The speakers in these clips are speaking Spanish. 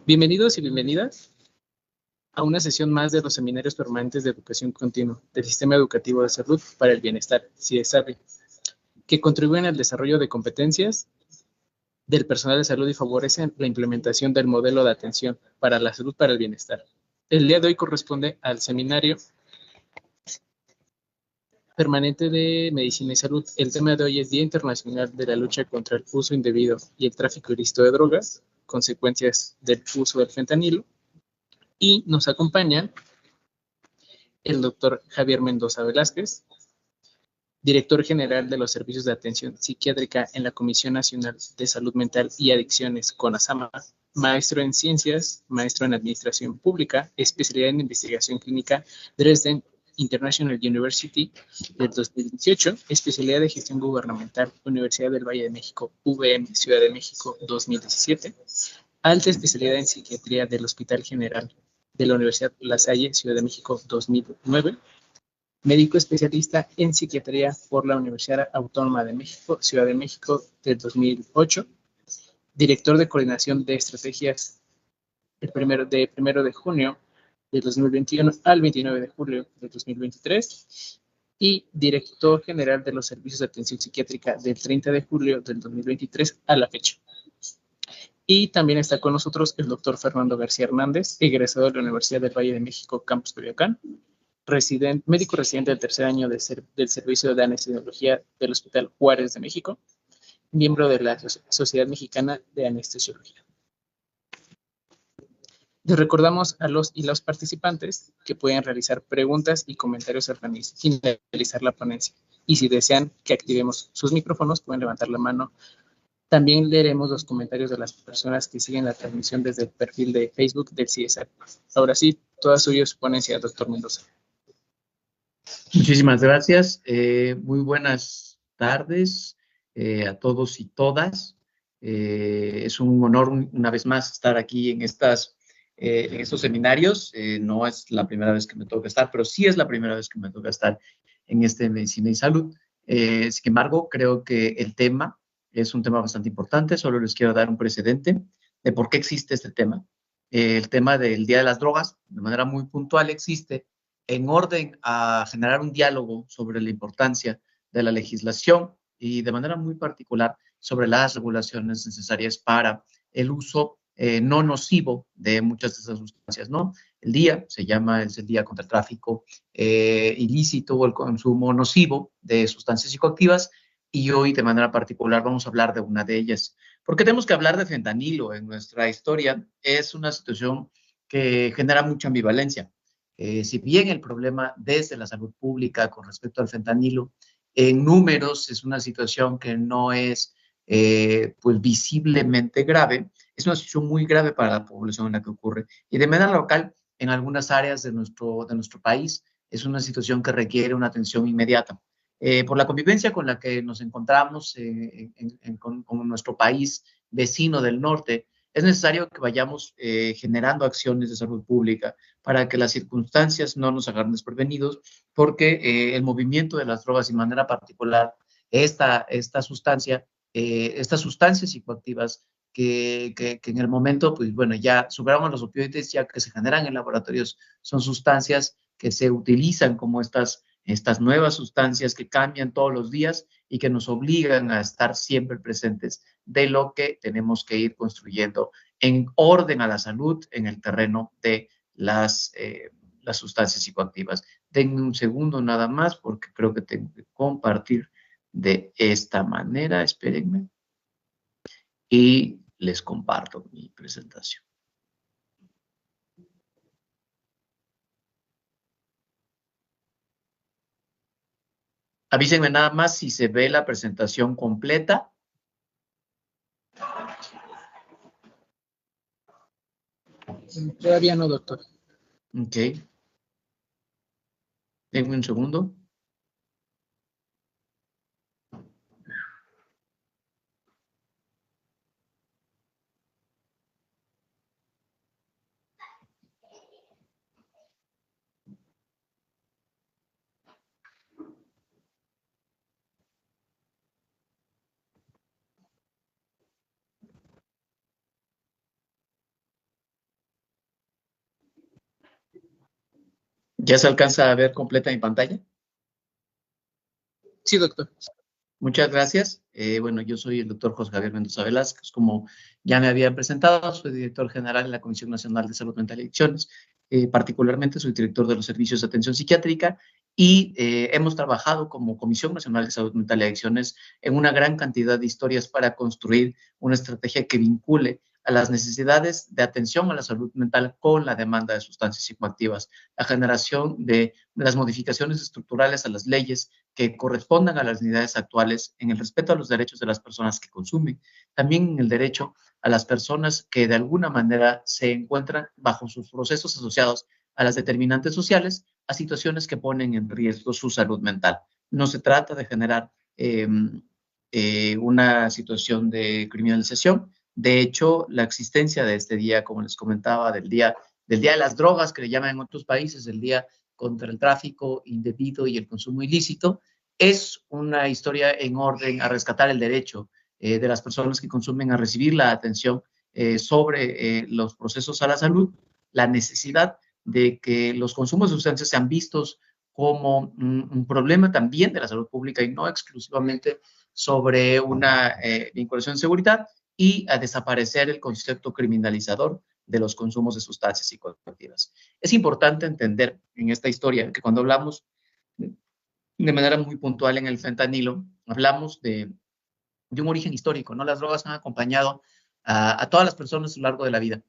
Bienvenidos y bienvenidas a una sesión más de los seminarios permanentes de educación continua del Sistema Educativo de Salud para el Bienestar, CIESABI, que contribuyen al desarrollo de competencias del personal de salud y favorecen la implementación del modelo de atención para la salud para el bienestar. El día de hoy corresponde al seminario permanente de medicina y salud. El tema de hoy es Día Internacional de la Lucha contra el Uso Indebido y el Tráfico Ilícito de Drogas, consecuencias del uso del fentanilo, y nos acompañan el doctor Javier Mendoza Velázquez, director general de los Servicios de Atención Psiquiátrica en la Comisión Nacional de Salud Mental y Adicciones, CONASAMA, maestro en Ciencias, maestro en Administración Pública, especialidad en Investigación Clínica, Dresden International University del 2018, especialidad de Gestión Gubernamental, Universidad del Valle de México, UVM, Ciudad de México, 2017, alta especialidad en Psiquiatría del Hospital General de la Universidad La Salle, Ciudad de México, 2009, médico especialista en psiquiatría por la Universidad Autónoma de México, Ciudad de México, del 2008, director de coordinación de estrategias el primero de junio del 2021 al 29 de julio del 2023 y director general de los servicios de atención psiquiátrica del 30 de julio del 2023 a la fecha. Y también está con nosotros el doctor Fernando García Hernández, egresado de la Universidad del Valle de México, Campus Coyoacán, médico residente del tercer año del Servicio de Anestesiología del Hospital Juárez de México, miembro de la Sociedad Mexicana de Anestesiología. Les recordamos a los y las participantes que pueden realizar preguntas y comentarios al finalizar la ponencia. Y si desean que activemos sus micrófonos, pueden levantar la mano. También leeremos los comentarios de las personas que siguen la transmisión desde el perfil de Facebook del CIESABI. Ahora sí, toda suya su ponencia, doctor Mendoza. Muchísimas gracias. Muy buenas tardes a todos y todas. Es un honor una vez más estar aquí en estos seminarios. No es la primera vez que me toca estar, pero sí es la primera vez que me toca estar en Medicina y Salud. Sin embargo, creo que el tema es un tema bastante importante. Solo les quiero dar un precedente de por qué existe este tema. El tema del Día de las Drogas, de manera muy puntual, existe en orden a generar un diálogo sobre la importancia de la legislación y de manera muy particular sobre las regulaciones necesarias para el uso no nocivo de muchas de esas sustancias, ¿no? El día es el Día contra el Tráfico Ilícito o el consumo nocivo de sustancias psicoactivas, y hoy de manera particular vamos a hablar de una de ellas. ¿Por qué tenemos que hablar de fentanilo en nuestra historia? Es una situación que genera mucha ambivalencia. Si bien el problema desde la salud pública con respecto al fentanilo en números es una situación que no es pues visiblemente grave, es una situación muy grave para la población en la que ocurre. Y de manera local, en algunas áreas de nuestro país, es una situación que requiere una atención inmediata. Por la convivencia con la que nos encontramos con nuestro país vecino del norte, es necesario que vayamos generando acciones de salud pública para que las circunstancias no nos agarren desprevenidos, porque el movimiento de las drogas, y de manera particular estas sustancias psicoactivas que en el momento, pues bueno, ya superamos los opioides, ya que se generan en laboratorios, son sustancias que se utilizan como estas nuevas sustancias que cambian todos los días y que nos obligan a estar siempre presentes de lo que tenemos que ir construyendo en orden a la salud en el terreno de las sustancias psicoactivas. Denme un segundo nada más porque creo que tengo que compartir de esta manera. Espérenme. Y les comparto mi presentación. Avísenme nada más si se ve la presentación completa. Todavía no, doctor. Ok. Denme un segundo. ¿Ya se alcanza a ver completa mi pantalla? Sí, doctor. Muchas gracias. Bueno, yo soy el doctor José Javier Mendoza Velázquez, como ya me habían presentado, soy director general de la Comisión Nacional de Salud Mental y Adicciones. Particularmente soy director de los servicios de atención psiquiátrica y hemos trabajado como Comisión Nacional de Salud Mental y Adicciones en una gran cantidad de historias para construir una estrategia que vincule a las necesidades de atención a la salud mental con la demanda de sustancias psicoactivas, la generación de las modificaciones estructurales a las leyes que correspondan a las necesidades actuales en el respeto a los derechos de las personas que consumen, también en el derecho a las personas que de alguna manera se encuentran bajo sus procesos asociados a las determinantes sociales, a situaciones que ponen en riesgo su salud mental. No se trata de generar una situación de criminalización. De hecho, la existencia de este día, como les comentaba, del día de las drogas, que le llaman en otros países, el día contra el tráfico indebido y el consumo ilícito, es una historia en orden a rescatar el derecho de las personas que consumen a recibir la atención sobre los procesos a la salud, la necesidad de que los consumos de sustancias sean vistos como un problema también de la salud pública y no exclusivamente sobre una vinculación de seguridad, y a desaparecer el concepto criminalizador de los consumos de sustancias psicoactivas. Es importante entender en esta historia que cuando hablamos de manera muy puntual en el fentanilo, hablamos de un origen histórico, ¿no? Las drogas han acompañado a todas las personas a lo largo de la vida.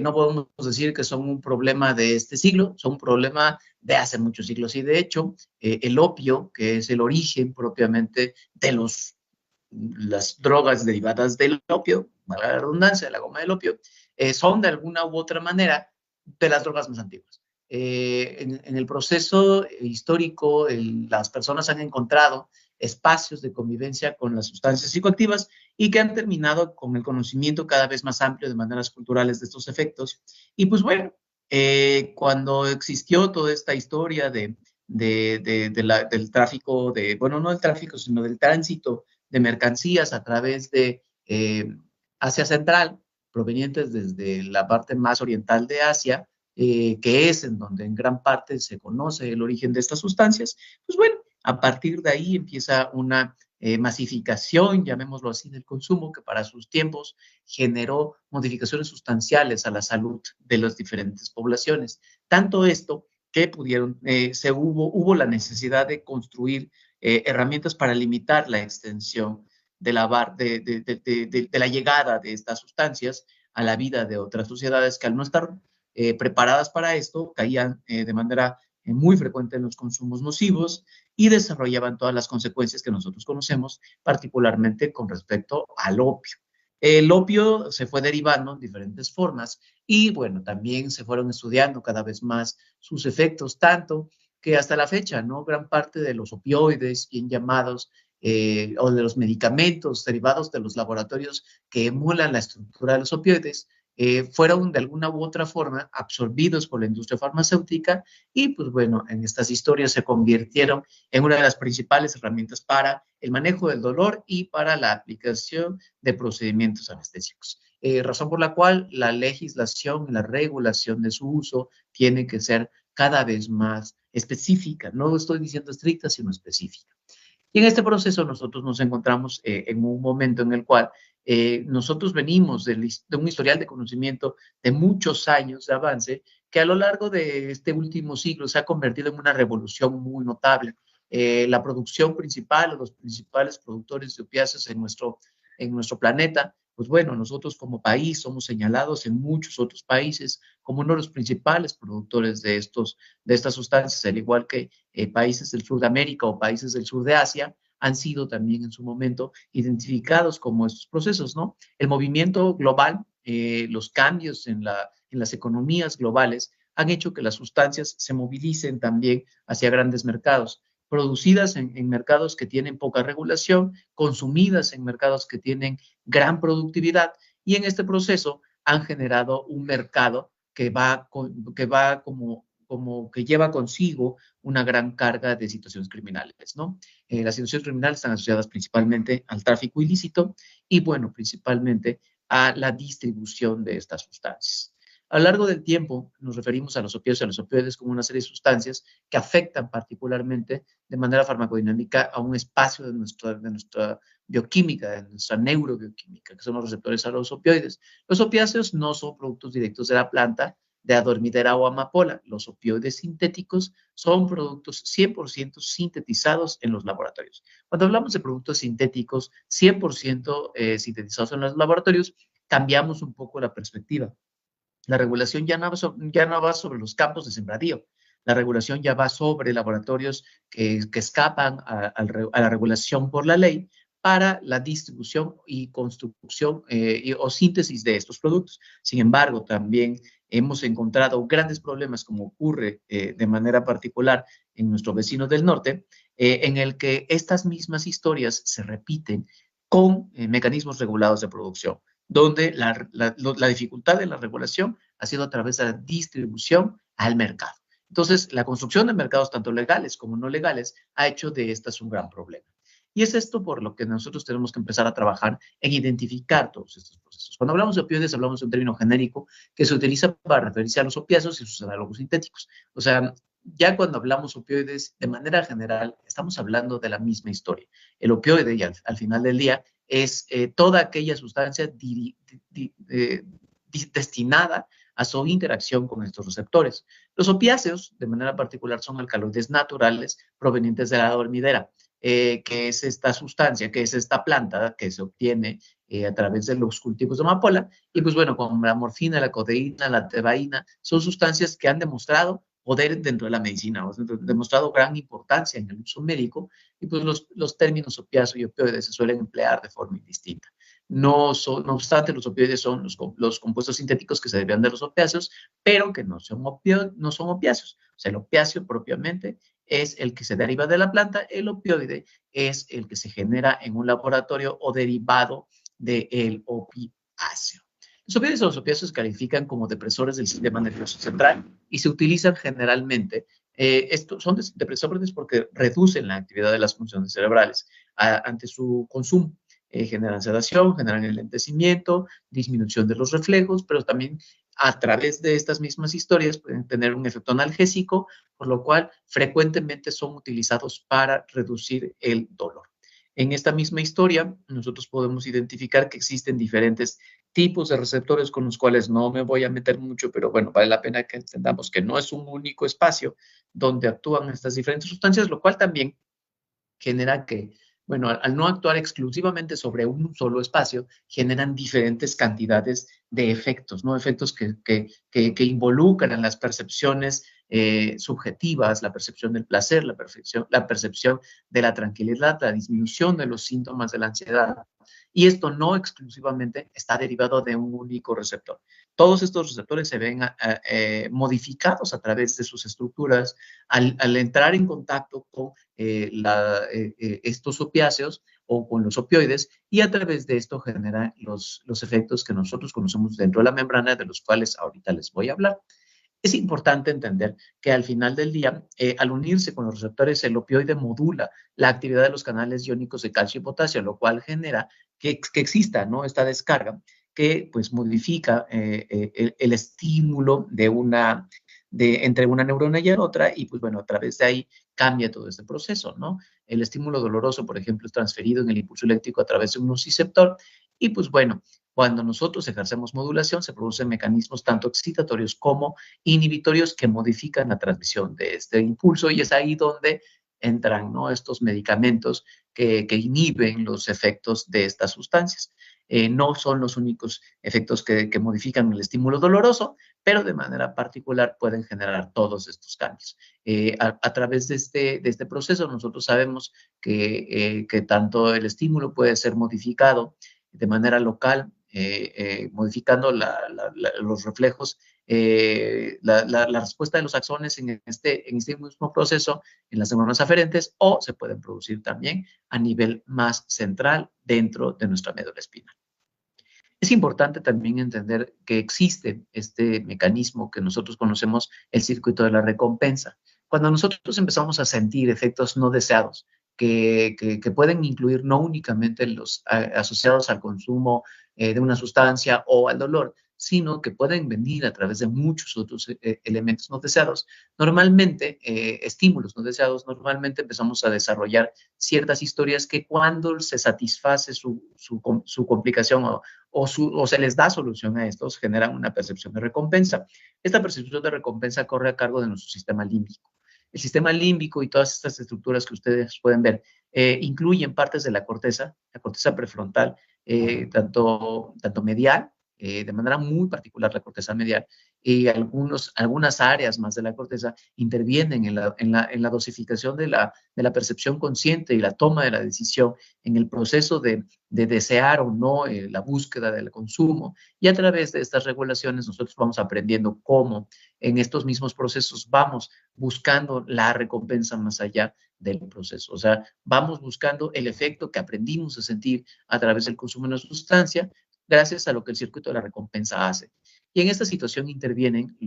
No podemos decir que son un problema de este siglo, son un problema de hace muchos siglos. Y de hecho, el opio, que es el origen propiamente de las drogas derivadas del opio, valga la redundancia, de la goma del opio, son de alguna u otra manera de las drogas más antiguas. En el proceso histórico, las personas han encontrado espacios de convivencia con las sustancias psicoactivas y que han terminado con el conocimiento cada vez más amplio de maneras culturales de estos efectos. Y pues bueno, cuando existió toda esta historia del tráfico, bueno, no del tráfico, sino del tránsito de mercancías a través de Asia Central, provenientes desde la parte más oriental de Asia, que es en donde en gran parte se conoce el origen de estas sustancias, pues bueno, a partir de ahí empieza una masificación, llamémoslo así, del consumo, que para sus tiempos generó modificaciones sustanciales a la salud de las diferentes poblaciones. Tanto esto que hubo la necesidad de construir herramientas para limitar la extensión de la llegada de estas sustancias a la vida de otras sociedades que al no estar preparadas para esto caían de manera muy frecuente en los consumos nocivos y desarrollaban todas las consecuencias que nosotros conocemos, particularmente con respecto al opio. El opio se fue derivando en diferentes formas y bueno, también se fueron estudiando cada vez más sus efectos, tanto que hasta la fecha, ¿no? Gran parte de los opioides, bien llamados, o de los medicamentos derivados de los laboratorios que emulan la estructura de los opioides, fueron de alguna u otra forma absorbidos por la industria farmacéutica y pues bueno, en estas historias se convirtieron en una de las principales herramientas para el manejo del dolor y para la aplicación de procedimientos anestésicos. Razón por la cual la legislación y la regulación de su uso tiene que ser cada vez más específica. No estoy diciendo estricta, sino específica. Y en este proceso nosotros nos encontramos en un momento en el cual nosotros venimos de un historial de conocimiento de muchos años de avance que a lo largo de este último siglo se ha convertido en una revolución muy notable. La producción principal, los principales productores de opiáceos en nuestro planeta, pues bueno, nosotros como país somos señalados en muchos otros países como uno de los principales productores de estas sustancias, al igual que países del sur de América o países del sur de Asia, han sido también en su momento identificados como estos procesos, ¿no? El movimiento global, los cambios en las economías globales han hecho que las sustancias se movilicen también hacia grandes mercados, producidas en mercados que tienen poca regulación, consumidas en mercados que tienen gran productividad, y en este proceso han generado un mercado que que lleva consigo una gran carga de situaciones criminales, ¿no? Las situaciones criminales están asociadas principalmente al tráfico ilícito y, bueno, principalmente a la distribución de estas sustancias. A lo largo del tiempo nos referimos a los opioides y a los opioides como una serie de sustancias que afectan particularmente de manera farmacodinámica a un espacio de nuestra bioquímica, de nuestra neurobioquímica, que son los receptores a los opioides. Los opiáceos no son productos directos de la planta, de adormidera o amapola. Los opioides sintéticos son productos 100% sintetizados en los laboratorios. Cuando hablamos de productos sintéticos 100% sintetizados en los laboratorios, cambiamos un poco la perspectiva. La regulación ya no va sobre los campos de sembradío. La regulación ya va sobre laboratorios que escapan a la regulación por la ley para la distribución y construcción o síntesis de estos productos. Sin embargo, también hemos encontrado grandes problemas, como ocurre de manera particular en nuestros vecinos del norte, en el que estas mismas historias se repiten con mecanismos regulados de producción, donde la dificultad de la regulación ha sido a través de la distribución al mercado. Entonces, la construcción de mercados, tanto legales como no legales, ha hecho de estas un gran problema. Y es esto por lo que nosotros tenemos que empezar a trabajar en identificar todos estos procesos. Cuando hablamos de opioides, hablamos de un término genérico que se utiliza para referirse a los opiáceos y sus análogos sintéticos. O sea, ya cuando hablamos opioides, de manera general, estamos hablando de la misma historia. El opioide, y al final del día, es toda aquella sustancia destinada a su interacción con estos receptores. Los opiáceos, de manera particular, son alcaloides naturales provenientes de la dormidera, que es esta sustancia, que es esta planta que se obtiene a través de los cultivos de amapola. Y pues bueno, como la morfina, la codeína, la tebaína, son sustancias que han demostrado poder dentro de la medicina, han demostrado gran importancia en el uso médico, y pues los términos opiáceo y opioides se suelen emplear de forma indistinta. No obstante, los opioides son los compuestos sintéticos que se derivan de los opiáceos, pero que no son opiáceos. O sea, el opiáceo propiamente es el que se deriva de la planta, el opioide es el que se genera en un laboratorio o derivado del opiáceo. Los opioides o los opiáceos se califican como depresores del sistema nervioso central y se utilizan generalmente, son depresores porque reducen la actividad de las funciones cerebrales ante su consumo. Generan sedación, generan enlentecimiento, disminución de los reflejos, pero también a través de estas mismas historias pueden tener un efecto analgésico, por lo cual frecuentemente son utilizados para reducir el dolor. En esta misma historia, nosotros podemos identificar que existen diferentes tipos de receptores con los cuales no me voy a meter mucho, pero bueno, vale la pena que entendamos que no es un único espacio donde actúan estas diferentes sustancias, lo cual también genera que, bueno, al no actuar exclusivamente sobre un solo espacio, generan diferentes cantidades de efectos, ¿no? Efectos que involucran las percepciones subjetivas, la percepción del placer, la percepción de la tranquilidad, la disminución de los síntomas de la ansiedad. Y esto no exclusivamente está derivado de un único receptor. Todos estos receptores se ven modificados a través de sus estructuras al entrar en contacto con estos opiáceos o con los opioides, y a través de esto genera los efectos que nosotros conocemos dentro de la membrana, de los cuales ahorita les voy a hablar. Es importante entender que al final del día, al unirse con los receptores, el opioide modula la actividad de los canales iónicos de calcio y potasio, lo cual genera que exista, ¿no?, esta descarga que pues modifica el estímulo entre una neurona y otra, y pues bueno, a través de ahí cambia todo este proceso, ¿no? El estímulo doloroso, por ejemplo, es transferido en el impulso eléctrico a través de un nociceptor, y pues bueno, cuando nosotros ejercemos modulación, se producen mecanismos tanto excitatorios como inhibitorios que modifican la transmisión de este impulso, y es ahí donde entran, ¿no?, estos medicamentos que inhiben los efectos de estas sustancias. No son los únicos efectos que modifican el estímulo doloroso, pero de manera particular pueden generar todos estos cambios. A través de este proceso, nosotros sabemos que tanto el estímulo puede ser modificado de manera local, modificando los reflejos, la respuesta de los axones en este mismo proceso en las neuronas aferentes, o se pueden producir también a nivel más central dentro de nuestra médula espinal. Es importante también entender que existe este mecanismo que nosotros conocemos, el circuito de la recompensa. Cuando nosotros empezamos a sentir efectos no deseados, que pueden incluir no únicamente los asociados al consumo de una sustancia o al dolor, sino que pueden venir a través de muchos otros elementos no deseados. Normalmente, estímulos no deseados, normalmente empezamos a desarrollar ciertas historias que cuando se satisface su complicación o se les da solución a estos, generan una percepción de recompensa. Esta percepción de recompensa corre a cargo de nuestro sistema límbico. El sistema límbico y todas estas estructuras que ustedes pueden ver incluyen partes de la corteza prefrontal, tanto medial, de manera muy particular la corteza medial, y algunas áreas más de la corteza intervienen en la dosificación de la percepción consciente y la toma de la decisión en el proceso de desear o no la búsqueda del consumo. Y a través de estas regulaciones nosotros vamos aprendiendo cómo en estos mismos procesos vamos buscando la recompensa más allá del proceso. O sea, vamos buscando el efecto que aprendimos a sentir a través del consumo de una sustancia, gracias a lo que el circuito de la recompensa hace. Y en esta situación intervienen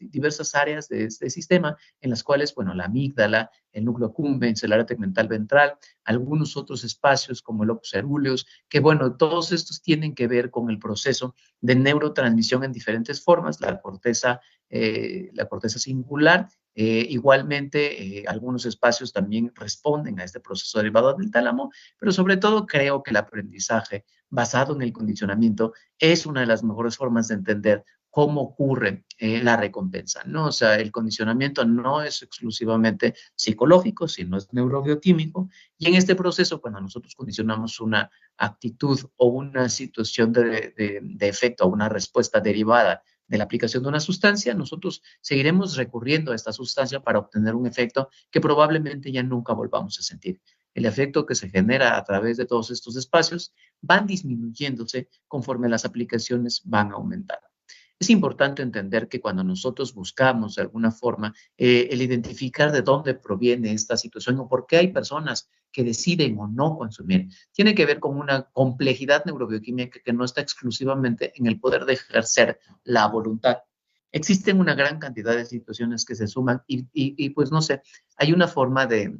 diversas áreas de este sistema, en las cuales, bueno, la amígdala, el núcleo accumbens, el área tegmental ventral, algunos otros espacios como el locus coeruleus, que, bueno, todos estos tienen que ver con el proceso de neurotransmisión en diferentes formas, la corteza singular. Igualmente, algunos espacios también responden a este proceso derivado del tálamo, pero sobre todo creo que el aprendizaje basado en el condicionamiento es una de las mejores formas de entender cómo ocurre la recompensa, ¿no? O sea, el condicionamiento no es exclusivamente psicológico, sino es neurobioquímico, y en este proceso, cuando nosotros condicionamos una actitud o una situación de efecto o una respuesta derivada de la aplicación de una sustancia, nosotros seguiremos recurriendo a esta sustancia para obtener un efecto que probablemente ya nunca volvamos a sentir. El efecto que se genera a través de todos estos espacios van disminuyéndose conforme las aplicaciones van aumentando. Es importante entender que cuando nosotros buscamos de alguna forma el identificar de dónde proviene esta situación o por qué hay personas que deciden o no consumir, tiene que ver con una complejidad neurobioquímica que no está exclusivamente en el poder de ejercer la voluntad. Existen una gran cantidad de situaciones que se suman y pues no sé, hay una forma de,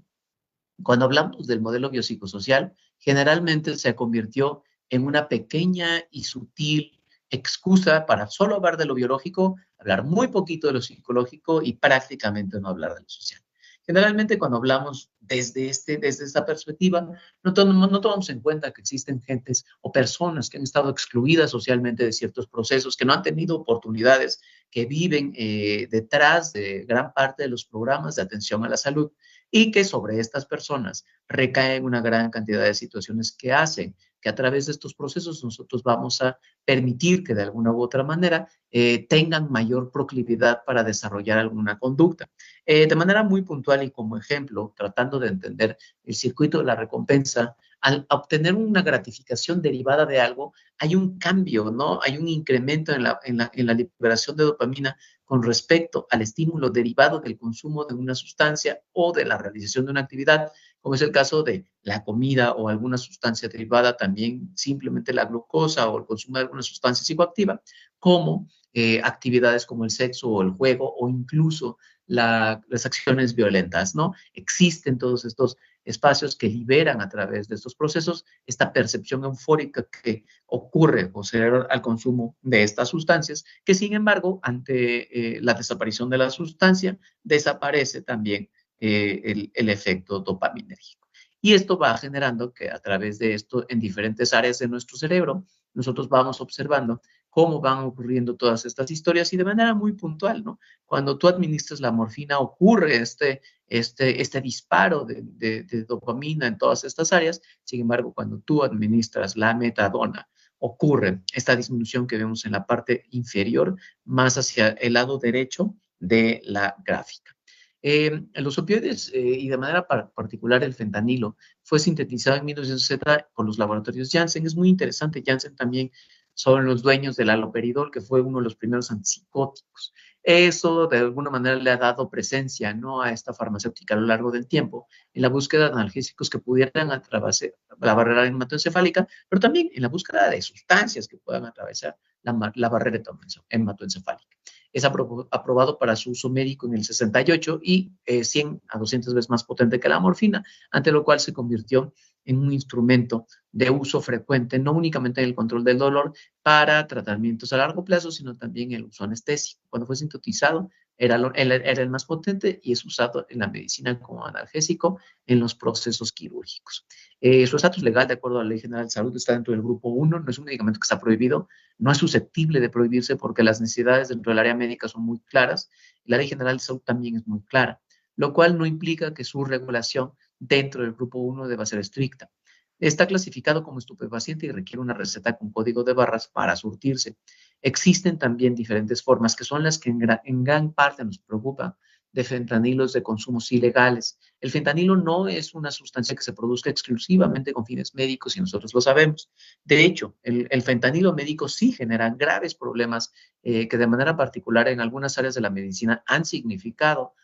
cuando hablamos del modelo biopsicosocial, generalmente se convirtió en una pequeña y sutil excusa para solo hablar de lo biológico, hablar muy poquito de lo psicológico y prácticamente no hablar de lo social. Generalmente cuando hablamos desde esta perspectiva, no tomamos en cuenta que existen gentes o personas que han estado excluidas socialmente de ciertos procesos, que no han tenido oportunidades, que viven detrás de gran parte de los programas de atención a la salud, y que sobre estas personas recaen una gran cantidad de situaciones que hacen que a través de estos procesos nosotros vamos a permitir que de alguna u otra manera tengan mayor proclividad para desarrollar alguna conducta. De manera muy puntual y como ejemplo, tratando de entender el circuito de la recompensa, al obtener una gratificación derivada de algo, hay un cambio, ¿no? Hay un incremento en la liberación de dopamina con respecto al estímulo derivado del consumo de una sustancia o de la realización de una actividad, como es el caso de la comida o alguna sustancia derivada, también simplemente la glucosa o el consumo de alguna sustancia psicoactiva, como actividades como el sexo o el juego o incluso las acciones violentas, ¿no? Existen todos estos espacios que liberan a través de estos procesos esta percepción eufórica que ocurre posterior al consumo de estas sustancias, que sin embargo, ante la desaparición de la sustancia, desaparece también el efecto dopaminérgico. Y esto va generando que a través de esto, en diferentes áreas de nuestro cerebro, nosotros vamos observando cómo van ocurriendo todas estas historias y de manera muy puntual, ¿no? Cuando tú administras la morfina, ocurre este disparo de dopamina en todas estas áreas. Sin embargo, cuando tú administras la metadona, ocurre esta disminución que vemos en la parte inferior, más hacia el lado derecho de la gráfica. Los opioides y de manera particular el fentanilo fue sintetizado en 1960 por los laboratorios Janssen. Es muy interesante, Janssen también son los dueños del haloperidol, que fue uno de los primeros antipsicóticos. Eso de alguna manera le ha dado presencia, ¿no?, a esta farmacéutica a lo largo del tiempo, en la búsqueda de analgésicos que pudieran atravesar la barrera hematoencefálica, pero también en la búsqueda de sustancias que puedan atravesar la barrera hematoencefálica. Es aprobado para su uso médico en el 68 y 100 a 200 veces más potente que la morfina, ante lo cual se convirtió en un instrumento de uso frecuente, no únicamente en el control del dolor para tratamientos a largo plazo, sino también el uso anestésico. Cuando fue sintetizado, era el más potente y es usado en la medicina como analgésico en los procesos quirúrgicos. Su estatus legal, de acuerdo a la Ley General de Salud, está dentro del grupo 1, no es un medicamento que está prohibido, no es susceptible de prohibirse porque las necesidades dentro del área médica son muy claras, y la Ley General de Salud también es muy clara, lo cual no implica que su regulación dentro del grupo 1 deba ser estricta. Está clasificado como estupefaciente y requiere una receta con código de barras para surtirse. Existen también diferentes formas que son las que en gran parte nos preocupa de fentanilos de consumos ilegales. El fentanilo no es una sustancia que se produzca exclusivamente con fines médicos y nosotros lo sabemos. De hecho, el fentanilo médico sí genera graves problemas que de manera particular en algunas áreas de la medicina han significado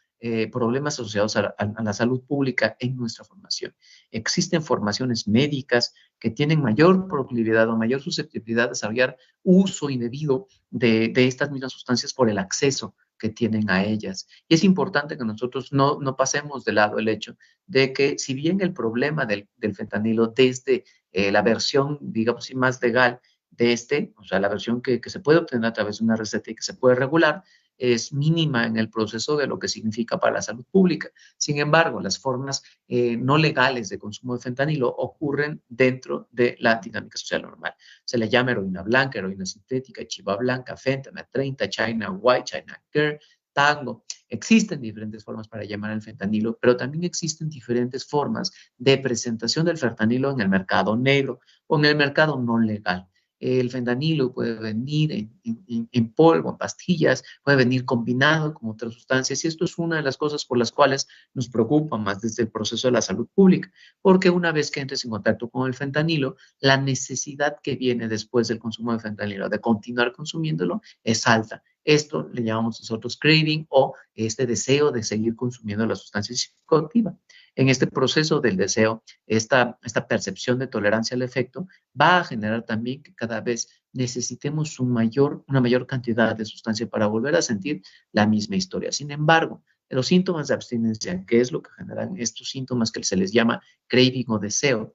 problemas asociados a la salud pública en nuestra formación. Existen formaciones médicas que tienen mayor proclividad o mayor susceptibilidad de desarrollar uso indebido de estas mismas sustancias por el acceso que tienen a ellas. Y es importante que nosotros no pasemos de lado el hecho de que si bien el problema del fentanilo desde la versión, digamos así, más legal de o sea, la versión que se puede obtener a través de una receta y que se puede regular, es mínima en el proceso de lo que significa para la salud pública. Sin embargo, las formas no legales de consumo de fentanilo ocurren dentro de la dinámica social normal. Se le llama heroína blanca, heroína sintética, chiva blanca, fentanyl 30, China White, China Girl, tango. Existen diferentes formas para llamar al fentanilo, pero también existen diferentes formas de presentación del fentanilo en el mercado negro o en el mercado no legal. El fentanilo puede venir en polvo, en pastillas, puede venir combinado con otras sustancias y esto es una de las cosas por las cuales nos preocupa más desde el proceso de la salud pública, porque una vez que entres en contacto con el fentanilo, la necesidad que viene después del consumo de fentanilo de continuar consumiéndolo es alta. Esto le llamamos nosotros craving o este deseo de seguir consumiendo la sustancia psicoactiva. En este proceso del deseo, esta percepción de tolerancia al efecto va a generar también que cada vez necesitemos una mayor cantidad de sustancia para volver a sentir la misma historia. Sin embargo, los síntomas de abstinencia, que es lo que generan estos síntomas que se les llama craving o deseo,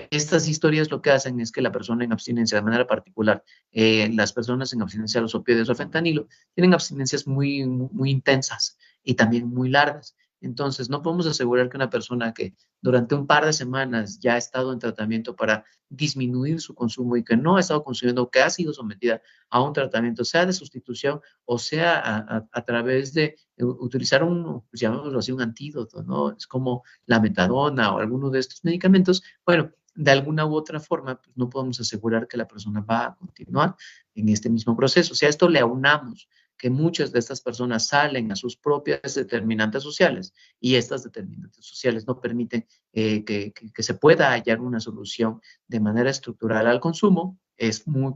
estas historias lo que hacen es que la persona en abstinencia, de manera particular, las personas en abstinencia a los opioides o al fentanilo, tienen abstinencias muy intensas y también muy largas. Entonces, no podemos asegurar que una persona que durante un par de semanas ya ha estado en tratamiento para disminuir su consumo y que no ha estado consumiendo, que ha sido sometida a un tratamiento, sea de sustitución o sea a través de utilizar pues llamémoslo así, un antídoto, ¿no? Es como la metadona o alguno de estos medicamentos. Bueno, de alguna u otra forma, pues no podemos asegurar que la persona va a continuar en este mismo proceso. Si a esto le aunamos que muchas de estas personas salen a sus propias determinantes sociales y estas determinantes sociales no permiten que se pueda hallar una solución de manera estructural al consumo, es muy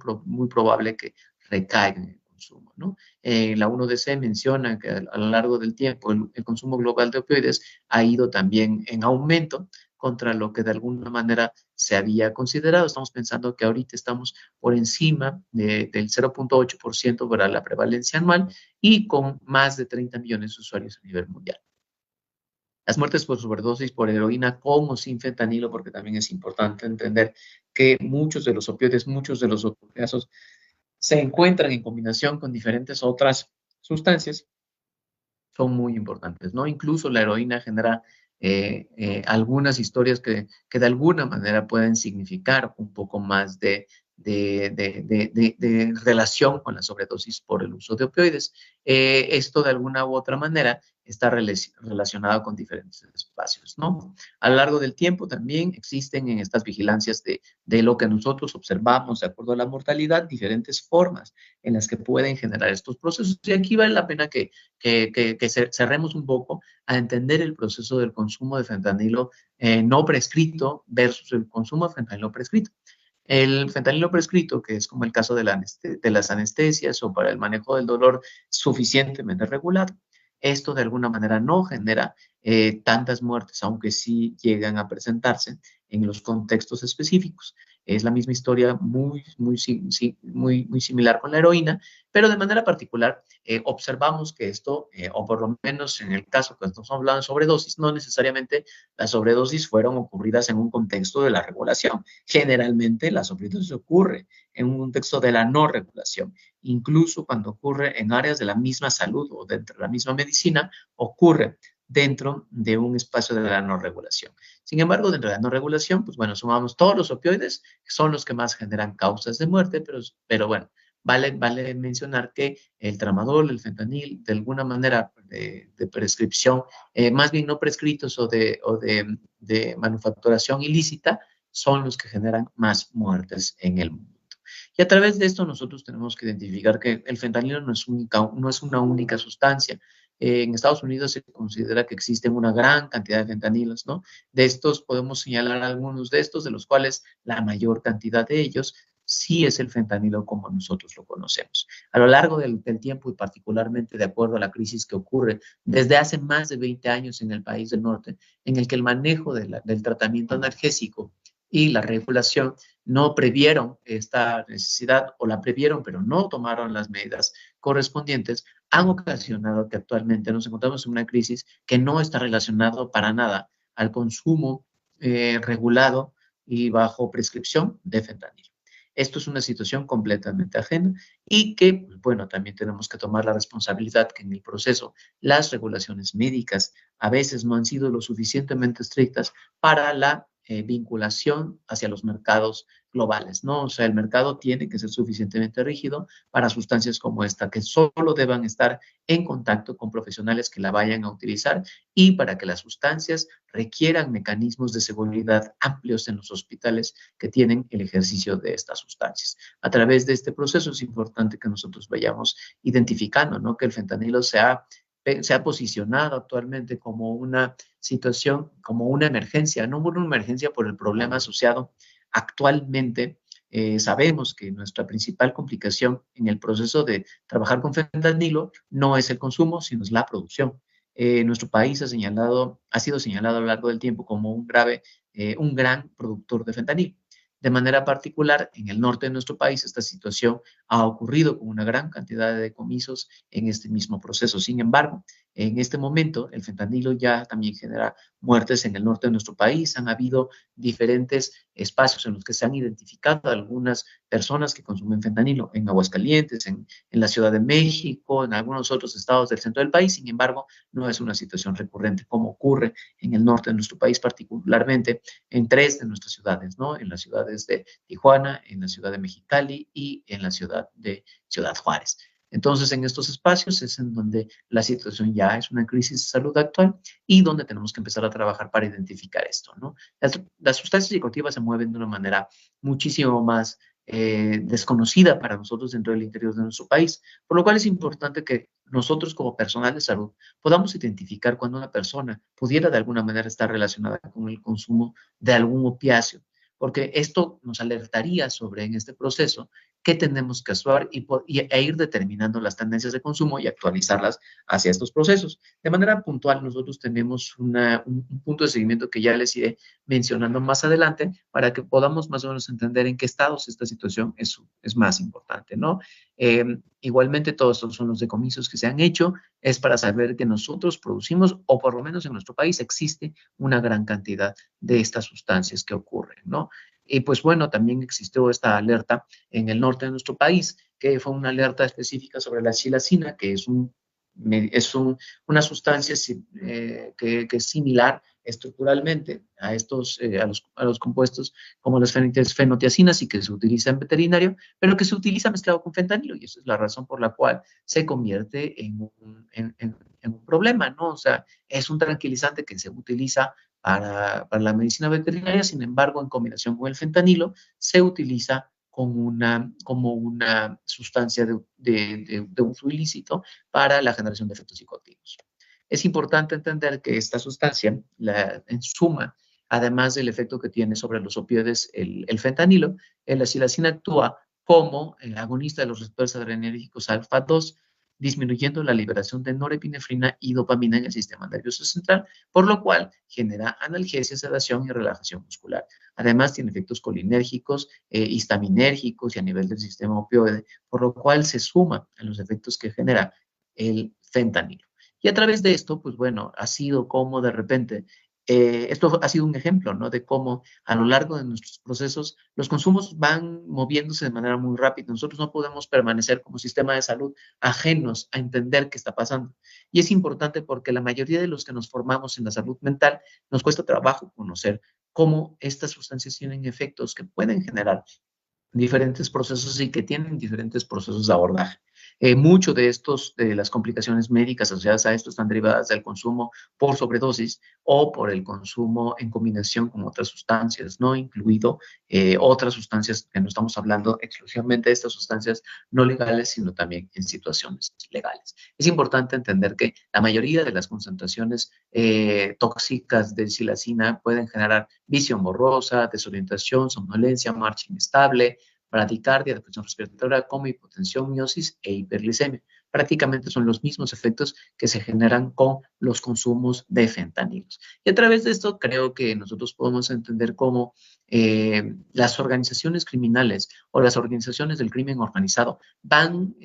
probable que recaigan en el consumo, ¿no? La 1DC menciona que a lo largo del tiempo el consumo global de opioides ha ido también en aumento contra lo que de alguna manera se había considerado. Estamos pensando que ahorita estamos por encima del 0.8% para la prevalencia anual y con más de 30 millones de usuarios a nivel mundial. Las muertes por sobredosis por heroína con o sin fentanilo, porque también es importante entender que muchos de los opioides, muchos de los casos se encuentran en combinación con diferentes otras sustancias, son muy importantes, ¿no? Incluso la heroína genera algunas historias que de alguna manera pueden significar un poco más de relación con la sobredosis por el uso de opioides. Esto de alguna u otra manera está relacionado con diferentes espacios, ¿no? A lo largo del tiempo también existen en estas vigilancias de lo que nosotros observamos de acuerdo a la mortalidad, diferentes formas en las que pueden generar estos procesos. Y aquí vale la pena que cerremos un poco a entender el proceso del consumo de fentanilo no prescrito versus el consumo de fentanilo prescrito. El fentanilo prescrito, que es como el caso de las anestesias o para el manejo del dolor suficientemente regulado, esto de alguna manera no genera tantas muertes, aunque sí llegan a presentarse en los contextos específicos. Es la misma historia muy similar con la heroína, pero de manera particular observamos que esto, o por lo menos en el caso que estamos hablando de sobredosis, no necesariamente las sobredosis fueron ocurridas en un contexto de la regulación. Generalmente la sobredosis ocurre en un contexto de la no regulación. Incluso cuando ocurre en áreas de la misma salud o dentro de la misma medicina, ocurre dentro de un espacio de la no regulación. Sin embargo, dentro de la no regulación, pues bueno, sumamos todos los opioides, que son los que más generan causas de muerte, pero bueno, vale mencionar que el tramadol, el fentanil, de alguna manera de prescripción, más bien no prescritos o de manufacturación ilícita, son los que generan más muertes en el mundo. Y a través de esto nosotros tenemos que identificar que el fentanilo no es una única sustancia. En Estados Unidos se considera que existen una gran cantidad de fentanilos, ¿no? De estos podemos señalar algunos de estos, de los cuales la mayor cantidad de ellos sí es el fentanilo como nosotros lo conocemos. A lo largo del tiempo y particularmente de acuerdo a la crisis que ocurre desde hace más de 20 años en el país del norte, en el que el manejo del tratamiento analgésico y la regulación no previeron esta necesidad o la previeron pero no tomaron las medidas correspondientes, han ocasionado que actualmente nos encontramos en una crisis que no está relacionada para nada al consumo regulado y bajo prescripción de fentanilo. Esto es una situación completamente ajena y que, bueno, también tenemos que tomar la responsabilidad que en el proceso las regulaciones médicas a veces no han sido lo suficientemente estrictas para la vinculación hacia los mercados globales, ¿no? O sea, el mercado tiene que ser suficientemente rígido para sustancias como esta, que solo deban estar en contacto con profesionales que la vayan a utilizar y para que las sustancias requieran mecanismos de seguridad amplios en los hospitales que tienen el ejercicio de estas sustancias. A través de este proceso es importante que nosotros vayamos identificando, ¿no? Que el fentanilo se ha posicionado actualmente como una situación, como una emergencia, no una emergencia por el problema asociado. Actualmente sabemos que nuestra principal complicación en el proceso de trabajar con fentanilo no es el consumo, sino es la producción. Nuestro país ha sido señalado a lo largo del tiempo como un gran productor de fentanilo. De manera particular, en el norte de nuestro país, esta situación ha ocurrido con una gran cantidad de decomisos en este mismo proceso. Sin embargo, en este momento, el fentanilo ya también genera muertes en el norte de nuestro país. Han habido diferentes espacios en los que se han identificado algunas personas que consumen fentanilo en Aguascalientes, en la Ciudad de México, en algunos otros estados del centro del país. Sin embargo, no es una situación recurrente como ocurre en el norte de nuestro país, particularmente en 3 de nuestras ciudades, ¿no? En las ciudades de Tijuana, en la ciudad de Mexicali y en la ciudad de Ciudad Juárez. Entonces, en estos espacios es en donde la situación ya es una crisis de salud actual y donde tenemos que empezar a trabajar para identificar esto, ¿no? Las sustancias psicoactivas se mueven de una manera muchísimo más desconocida para nosotros dentro del interior de nuestro país, por lo cual es importante que nosotros como personal de salud podamos identificar cuando una persona pudiera de alguna manera estar relacionada con el consumo de algún opiáceo, porque esto nos alertaría sobre en este proceso qué tenemos que actuar e ir determinando las tendencias de consumo y actualizarlas hacia estos procesos. De manera puntual, nosotros tenemos un punto de seguimiento que ya les iré mencionando más adelante para que podamos más o menos entender en qué estados esta situación es más importante, ¿no? Igualmente, todos estos son los decomisos que se han hecho, es para saber que nosotros producimos, o por lo menos en nuestro país existe una gran cantidad de estas sustancias que ocurren, ¿no? Y pues bueno, también existió esta alerta en el norte de nuestro país, que fue una alerta específica sobre la xilacina, que es una sustancia que es similar estructuralmente a los compuestos como las fenotiacinas y que se utiliza en veterinario, pero que se utiliza mezclado con fentanilo y esa es la razón por la cual se convierte en un problema, ¿no? O sea, es un tranquilizante que se utiliza para la medicina veterinaria, sin embargo, en combinación con el fentanilo, se utiliza como una sustancia de uso ilícito para la generación de efectos psicoactivos. Es importante entender que esta sustancia, en suma, además del efecto que tiene sobre los opioides, el fentanilo, la xilacina actúa como el agonista de los receptores adrenérgicos alfa 2, disminuyendo la liberación de norepinefrina y dopamina en el sistema nervioso central, por lo cual genera analgesia, sedación y relajación muscular. Además, tiene efectos colinérgicos, histaminérgicos y a nivel del sistema opioide, por lo cual se suma a los efectos que genera el fentanilo. Y a través de esto, pues bueno, ha sido como de repente, esto ha sido un ejemplo, ¿no? De cómo a lo largo de nuestros procesos los consumos van moviéndose de manera muy rápida. Nosotros no podemos permanecer como sistema de salud ajenos a entender qué está pasando. Y es importante porque la mayoría de los que nos formamos en la salud mental nos cuesta trabajo conocer cómo estas sustancias tienen efectos que pueden generar diferentes procesos y que tienen diferentes procesos de abordaje. Mucho de las complicaciones médicas asociadas a esto están derivadas del consumo por sobredosis o por el consumo en combinación con otras sustancias, no incluido otras sustancias que no estamos hablando exclusivamente de estas sustancias no legales, sino también en situaciones legales. Es importante entender que la mayoría de las concentraciones tóxicas de psilacina pueden generar visión borrosa, desorientación, somnolencia, marcha inestable, bradicardia, depresión respiratoria, como hipotensión, miosis e hiperglicemia. Prácticamente son los mismos efectos que se generan con los consumos de fentanilos. Y a través de esto creo que nosotros podemos entender cómo las organizaciones criminales o las organizaciones del crimen organizado van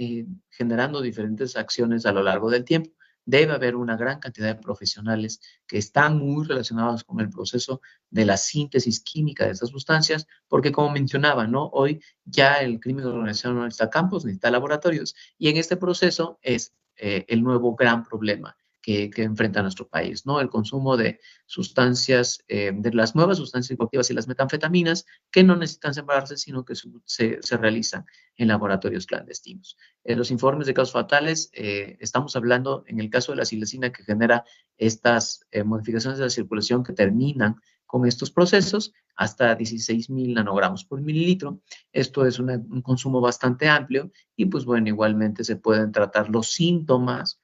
generando diferentes acciones a lo largo del tiempo. Debe haber una gran cantidad de profesionales que están muy relacionados con el proceso de la síntesis química de estas sustancias, porque como mencionaba, ¿no? Hoy ya el crimen organizado no necesita campos, necesita laboratorios, y en este proceso es el nuevo gran problema que enfrenta nuestro país, ¿no? El consumo de sustancias, de las nuevas sustancias psicoactivas y las metanfetaminas, que no necesitan separarse, sino que se realizan en laboratorios clandestinos. En los informes de casos fatales, estamos hablando, en el caso de la psilocina, que genera estas modificaciones de la circulación que terminan con estos procesos, hasta 16.000 nanogramos por mililitro. Esto es un consumo bastante amplio y, pues bueno, igualmente se pueden tratar los síntomas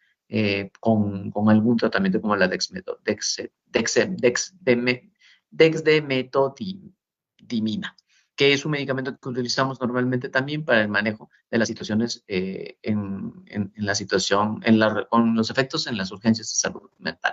con algún tratamiento como la dexmedetomidina, que es un medicamento que utilizamos normalmente también para el manejo de las situaciones con los efectos en las urgencias de salud mental.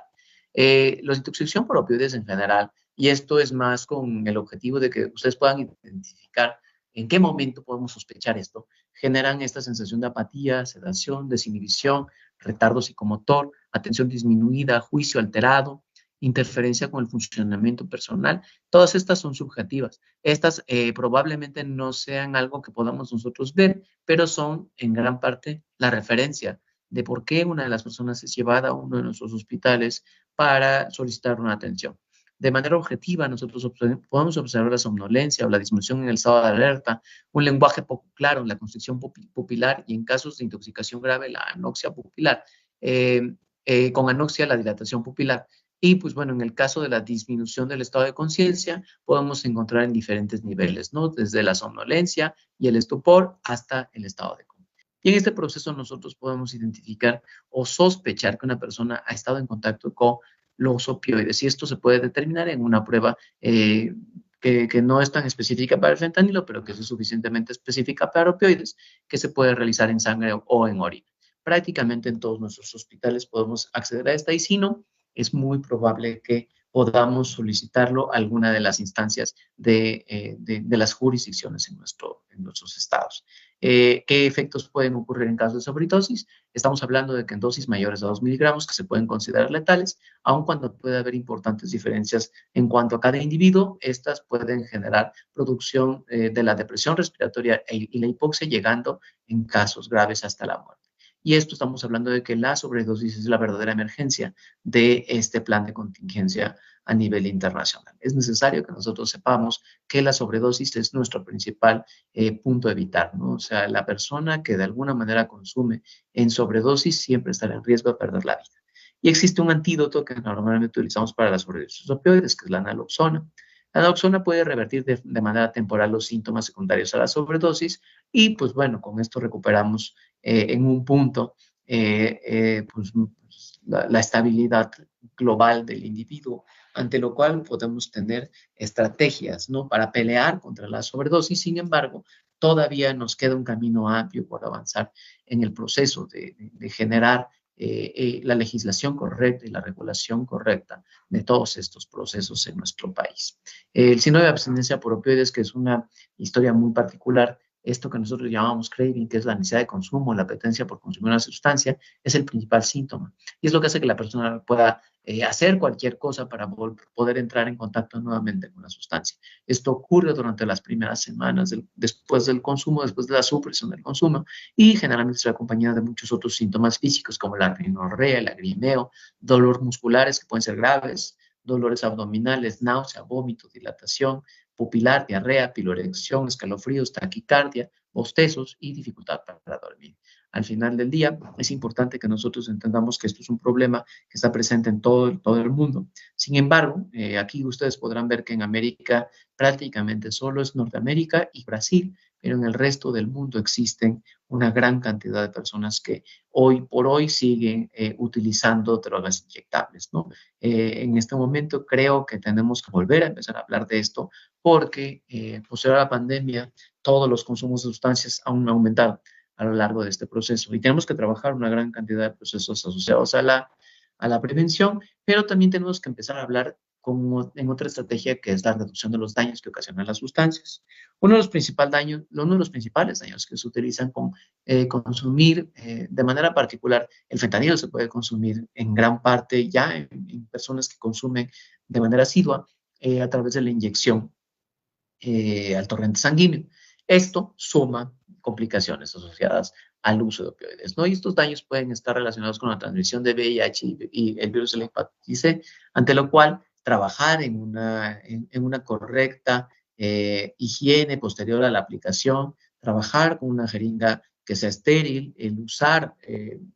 La intoxicación por opioides en general, y esto es más con el objetivo de que ustedes puedan identificar en qué momento podemos sospechar esto, generan esta sensación de apatía, sedación, desinhibición, retardo psicomotor, atención disminuida, juicio alterado, interferencia con el funcionamiento personal. Todas estas son subjetivas. Estas probablemente no sean algo que podamos nosotros ver, pero son en gran parte la referencia de por qué una de las personas es llevada a uno de nuestros hospitales para solicitar una atención. De manera objetiva, nosotros podemos observar la somnolencia o la disminución en el estado de alerta, un lenguaje poco claro, la constricción pupilar y en casos de intoxicación grave, la anoxia pupilar. Con anoxia, la dilatación pupilar. Y pues bueno, en el caso de la disminución del estado de conciencia, podemos encontrar en diferentes niveles, ¿no? Desde la somnolencia y el estupor hasta el estado de coma. Y en este proceso nosotros podemos identificar o sospechar que una persona ha estado en contacto con los opioides. Y esto se puede determinar en una prueba que no es tan específica para el fentanilo, pero que es suficientemente específica para opioides, que se puede realizar en sangre o en orina. Prácticamente en todos nuestros hospitales podemos acceder a esta, y si no, es muy probable que podamos solicitarlo a alguna de las instancias de las jurisdicciones en nuestros estados. ¿Qué efectos pueden ocurrir en caso de sobredosis? Estamos hablando de que en dosis mayores a 2 miligramos, que se pueden considerar letales, aun cuando puede haber importantes diferencias en cuanto a cada individuo, estas pueden generar producción de la depresión respiratoria y la hipoxia, llegando en casos graves hasta la muerte. Y esto estamos hablando de que la sobredosis es la verdadera emergencia de este plan de contingencia a nivel internacional. Es necesario que nosotros sepamos que la sobredosis es nuestro principal punto a evitar, ¿no? O sea, la persona que de alguna manera consume en sobredosis siempre estará en riesgo de perder la vida. Y existe un antídoto que normalmente utilizamos para la sobredosis de opioides, que es la naloxona. La naloxona puede revertir de manera temporal los síntomas secundarios a la sobredosis y, pues bueno, con esto recuperamos en un punto pues, la estabilidad global del individuo, ante lo cual podemos tener estrategias, ¿no? Para pelear contra la sobredosis. Sin embargo, todavía nos queda un camino amplio por avanzar en el proceso de generar la legislación correcta y la regulación correcta de todos estos procesos en nuestro país. El síndrome de abstinencia por opioides, que es una historia muy particular, esto que nosotros llamamos craving, que es la necesidad de consumo, la apetencia por consumir una sustancia, es el principal síntoma. Y es lo que hace que la persona pueda hacer cualquier cosa para poder entrar en contacto nuevamente con la sustancia. Esto ocurre durante las primeras semanas después del consumo, después de la supresión del consumo, y generalmente está acompañada de muchos otros síntomas físicos como la rinorrea, el lagrimeo, dolor musculares que pueden ser graves, dolores abdominales, náusea, vómito, dilatación pupilar, diarrea, piloerección, escalofríos, taquicardia, bostezos y dificultad para dormir. Al final del día, es importante que nosotros entendamos que esto es un problema que está presente en todo el mundo. Sin embargo, aquí ustedes podrán ver que en América prácticamente solo es Norteamérica y Brasil, pero en el resto del mundo existen una gran cantidad de personas que hoy por hoy siguen utilizando drogas inyectables, ¿no? En este momento creo que tenemos que volver a empezar a hablar de esto porque posterior a la pandemia todos los consumos de sustancias han aumentado a lo largo de este proceso y tenemos que trabajar una gran cantidad de procesos asociados a la prevención, pero también tenemos que empezar a hablar en otra estrategia que es la reducción de los daños que ocasionan las sustancias. Uno de los principales daños que se utilizan con consumir de manera particular, el fentanilo se puede consumir en gran parte ya en personas que consumen de manera asidua a través de la inyección al torrente sanguíneo. Esto suma complicaciones asociadas al uso de opioides, ¿no? Y estos daños pueden estar relacionados con la transmisión de VIH y el virus de la hepatitis C, ante lo cual trabajar en una correcta higiene posterior a la aplicación, trabajar con una jeringa que sea estéril, el usar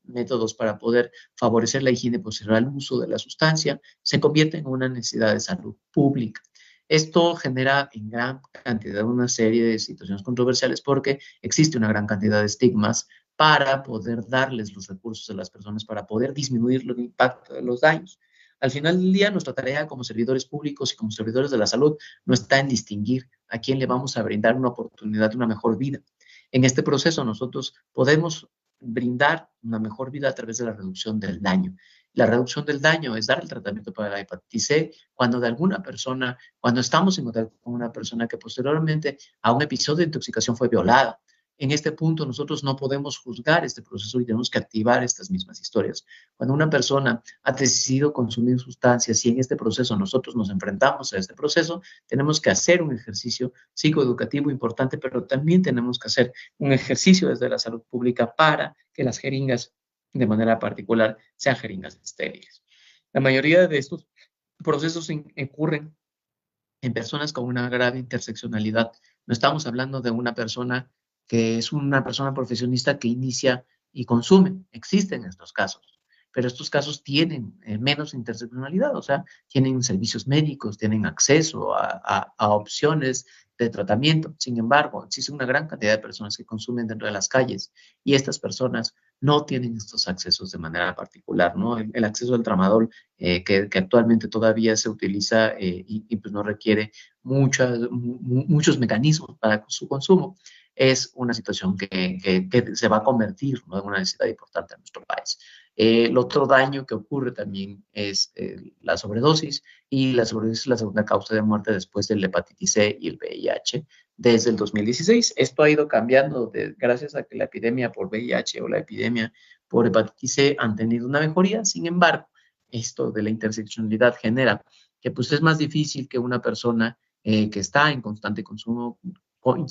métodos para poder favorecer la higiene posterior al uso de la sustancia, se convierte en una necesidad de salud pública. Esto genera en gran cantidad una serie de situaciones controversiales porque existe una gran cantidad de estigmas para poder darles los recursos a las personas para poder disminuir el impacto de los daños. Al final del día, nuestra tarea como servidores públicos y como servidores de la salud no está en distinguir a quién le vamos a brindar una oportunidad de una mejor vida. En este proceso nosotros podemos brindar una mejor vida a través de la reducción del daño. La reducción del daño es dar el tratamiento para la hepatitis C cuando estamos en contacto con una persona que posteriormente a un episodio de intoxicación fue violada. En este punto nosotros no podemos juzgar este proceso y tenemos que activar estas mismas historias. Cuando una persona ha decidido consumir sustancias y en este proceso nosotros nos enfrentamos a este proceso, tenemos que hacer un ejercicio psicoeducativo importante, pero también tenemos que hacer un ejercicio desde la salud pública para que las jeringas, de manera particular, sean jeringas estériles. La mayoría de estos procesos ocurren en personas con una grave interseccionalidad. No estamos hablando de una persona que es una persona profesionista que inicia y consume. Existen estos casos, pero estos casos tienen menos interseccionalidad, o sea, tienen servicios médicos, tienen acceso a opciones de tratamiento. Sin embargo, existe una gran cantidad de personas que consumen dentro de las calles y estas personas no tienen estos accesos de manera particular, ¿no? El acceso al tramadol que actualmente todavía se utiliza y pues no requiere muchos mecanismos para su consumo, es una situación que se va a convertir, ¿no?, en una necesidad importante en nuestro país. El otro daño que ocurre también es la sobredosis, y la sobredosis es la segunda causa de muerte después de la hepatitis C y el VIH desde el 2016. Esto ha ido cambiando gracias a que la epidemia por VIH o la epidemia por hepatitis C han tenido una mejoría. Sin embargo, esto de la interseccionalidad genera que pues es más difícil que una persona que está en constante consumo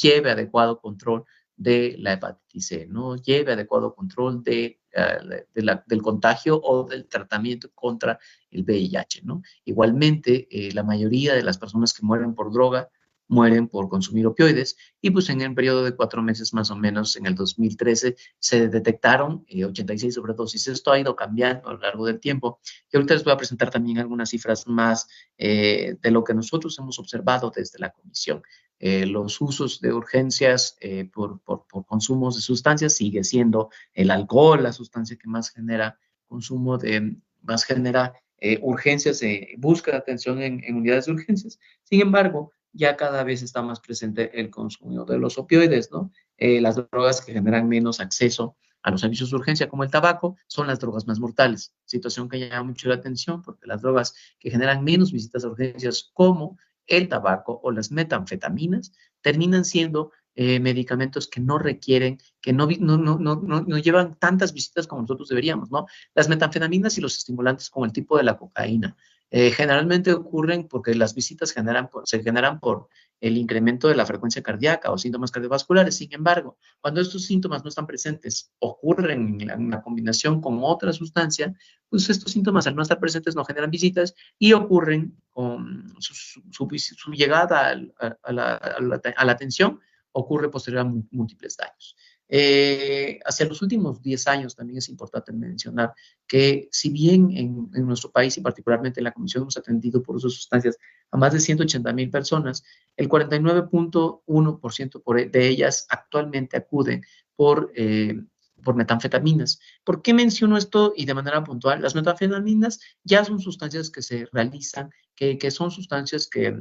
lleve adecuado control de la hepatitis C, ¿no? Lleve adecuado control del contagio o del tratamiento contra el VIH, ¿no? Igualmente, la mayoría de las personas que mueren por droga mueren por consumir opioides, y pues en el periodo de 4 meses más o menos, en el 2013, se detectaron 86 sobredosis. Esto ha ido cambiando a lo largo del tiempo, y ahorita les voy a presentar también algunas cifras más de lo que nosotros hemos observado desde la comisión. Los usos de urgencias por consumos de sustancias sigue siendo el alcohol, la sustancia que más genera urgencias, busca atención en unidades de urgencias. Sin embargo, ya cada vez está más presente el consumo de los opioides, ¿no? Las drogas que generan menos acceso a los servicios de urgencia, como el tabaco, son las drogas más mortales. Situación que llama mucho la atención porque las drogas que generan menos visitas a urgencias, como el tabaco o las metanfetaminas, terminan siendo medicamentos que no requieren, que no llevan tantas visitas como nosotros deberíamos, ¿no? Las metanfetaminas y los estimulantes como el tipo de la cocaína generalmente ocurren porque las visitas se generan por el incremento de la frecuencia cardíaca o síntomas cardiovasculares. Sin embargo, cuando estos síntomas no están presentes, ocurren en la combinación con otra sustancia, pues estos síntomas al no estar presentes no generan visitas y ocurren con su llegada a la atención, ocurre posterior a múltiples daños. Hacia los últimos 10 años también es importante mencionar que si bien en nuestro país y particularmente en la Comisión hemos atendido por uso de sustancias a más de 180,000 personas, el 49.1% de ellas actualmente acuden por metanfetaminas. ¿Por qué menciono esto y de manera puntual? Las metanfetaminas ya son sustancias que se realizan, que son sustancias que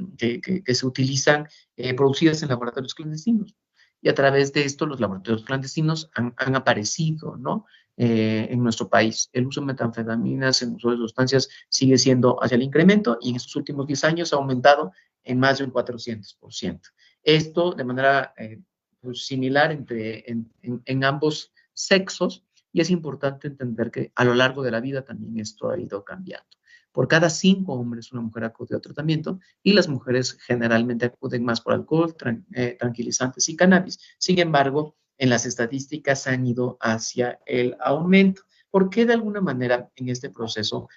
se utilizan producidas en laboratorios clandestinos. Y a través de esto los laboratorios clandestinos han aparecido, ¿no? En nuestro país. El uso de metanfetaminas, el uso de sustancias sigue siendo hacia el incremento y en estos últimos 10 años ha aumentado en más de un 400%. Esto de manera pues, similar en ambos sexos, y es importante entender que a lo largo de la vida también esto ha ido cambiando. Por cada 5 hombres, una mujer acude a tratamiento y las mujeres generalmente acuden más por alcohol, tranquilizantes y cannabis. Sin embargo, en las estadísticas han ido hacia el aumento. ¿Por qué de alguna manera en este proceso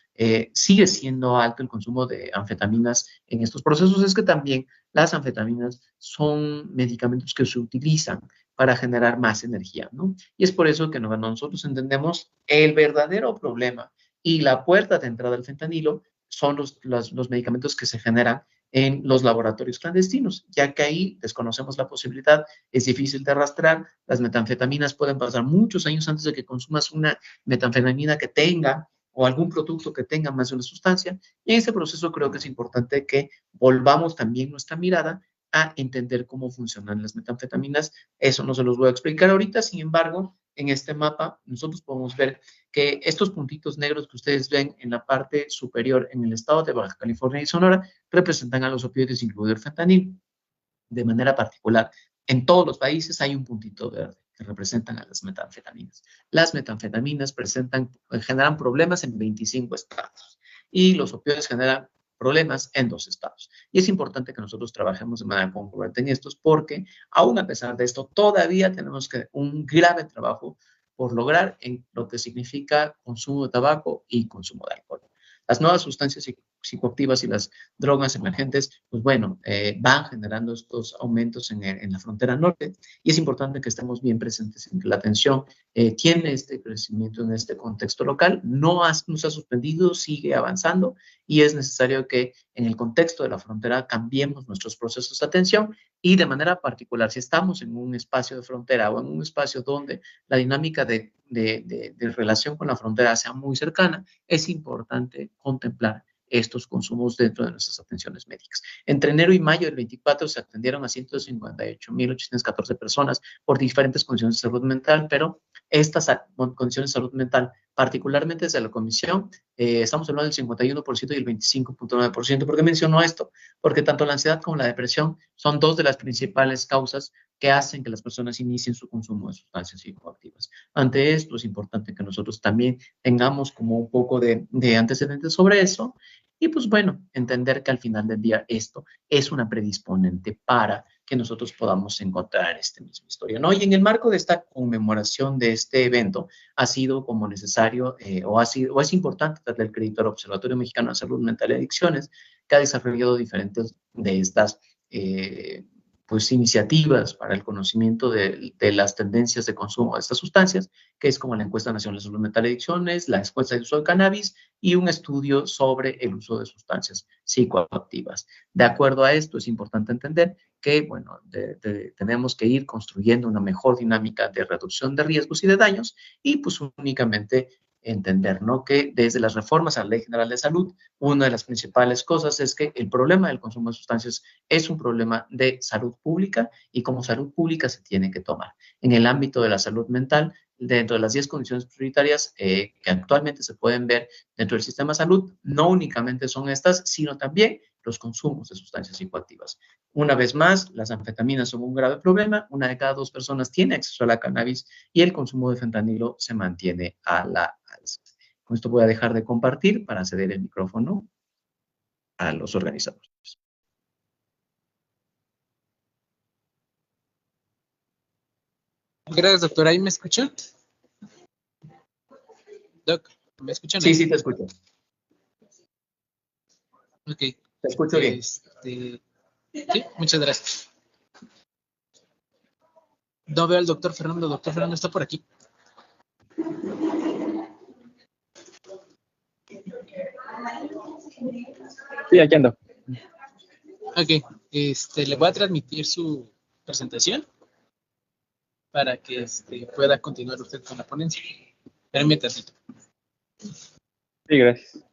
sigue siendo alto el consumo de anfetaminas en estos procesos? Es que también las anfetaminas son medicamentos que se utilizan para generar más energía, ¿no? Y es por eso que nosotros entendemos el verdadero problema y la puerta de entrada al fentanilo son los medicamentos que se generan en los laboratorios clandestinos, ya que ahí desconocemos la posibilidad, es difícil de rastrear, las metanfetaminas pueden pasar muchos años antes de que consumas una metanfetamina que tenga o algún producto que tenga más de una sustancia, y en ese proceso creo que es importante que volvamos también nuestra mirada a entender cómo funcionan las metanfetaminas. Eso no se los voy a explicar ahorita, sin embargo, en este mapa nosotros podemos ver que estos puntitos negros que ustedes ven en la parte superior en el estado de Baja California y Sonora representan a los opioides, incluido el fentanil. De manera particular, en todos los países hay un puntito verde que representan a las metanfetaminas. Las metanfetaminas generan problemas en 25 estados y los opioides generan problemas en 2 estados. Y es importante que nosotros trabajemos de manera congruente en estos porque, aún a pesar de esto, todavía tenemos un grave trabajo por lograr en lo que significa consumo de tabaco y consumo de alcohol. Las nuevas sustancias psicoactivas y las drogas emergentes, pues bueno, van generando estos aumentos en la frontera norte y es importante que estemos bien presentes en que la atención tiene este crecimiento en este contexto local, no se ha suspendido, sigue avanzando y es necesario que en el contexto de la frontera cambiemos nuestros procesos de atención y de manera particular, si estamos en un espacio de frontera o en un espacio donde la dinámica de relación con la frontera sea muy cercana, es importante contemplar estos consumos dentro de nuestras atenciones médicas. Entre enero y mayo del 24 se atendieron a 158,814 personas por diferentes condiciones de salud mental, pero estas condiciones de salud mental, particularmente desde la comisión, estamos hablando del 51% y el 25.9%. ¿Por qué menciono esto? Porque tanto la ansiedad como la depresión son 2 de las principales causas que hacen que las personas inicien su consumo de sustancias psicoactivas. Ante esto es importante que nosotros también tengamos como un poco de antecedentes sobre eso y pues bueno, entender que al final del día esto es una predisponente para que nosotros podamos encontrar esta misma historia, ¿no? Y en el marco de esta conmemoración de este evento ha sido como necesario o es importante darle el crédito al Observatorio Mexicano de Salud Mental y Adicciones, que ha desarrollado diferentes de estas pues iniciativas para el conocimiento de las tendencias de consumo de estas sustancias, que es como la encuesta nacional de salud mental y adicciones, la encuesta de uso de cannabis y un estudio sobre el uso de sustancias psicoactivas. De acuerdo a esto, es importante entender que, bueno, tenemos que ir construyendo una mejor dinámica de reducción de riesgos y de daños y pues únicamente entender, ¿no? Que desde las reformas a la Ley General de Salud, una de las principales cosas es que el problema del consumo de sustancias es un problema de salud pública y como salud pública se tiene que tomar. En el ámbito de la salud mental, dentro de las 10 condiciones prioritarias que actualmente se pueden ver dentro del sistema de salud, no únicamente son estas, sino también los consumos de sustancias psicoactivas. Una vez más, las anfetaminas son un grave problema. Una de cada 2 personas tiene acceso a la cannabis y el consumo de fentanilo se mantiene a la alza. Con esto voy a dejar de compartir para ceder el micrófono a los organizadores. Gracias, doctor. ¿Ahí me escuchan? Doc, ¿me escuchan? Sí, sí, te escucho. Ok. Te escucho bien. Sí, muchas gracias. No veo al doctor Fernando. Doctor Fernando está por aquí. Sí, aquí ando. Ok. Le voy a transmitir su presentación para que pueda continuar usted con la ponencia. Permítame tantito. Sí, gracias.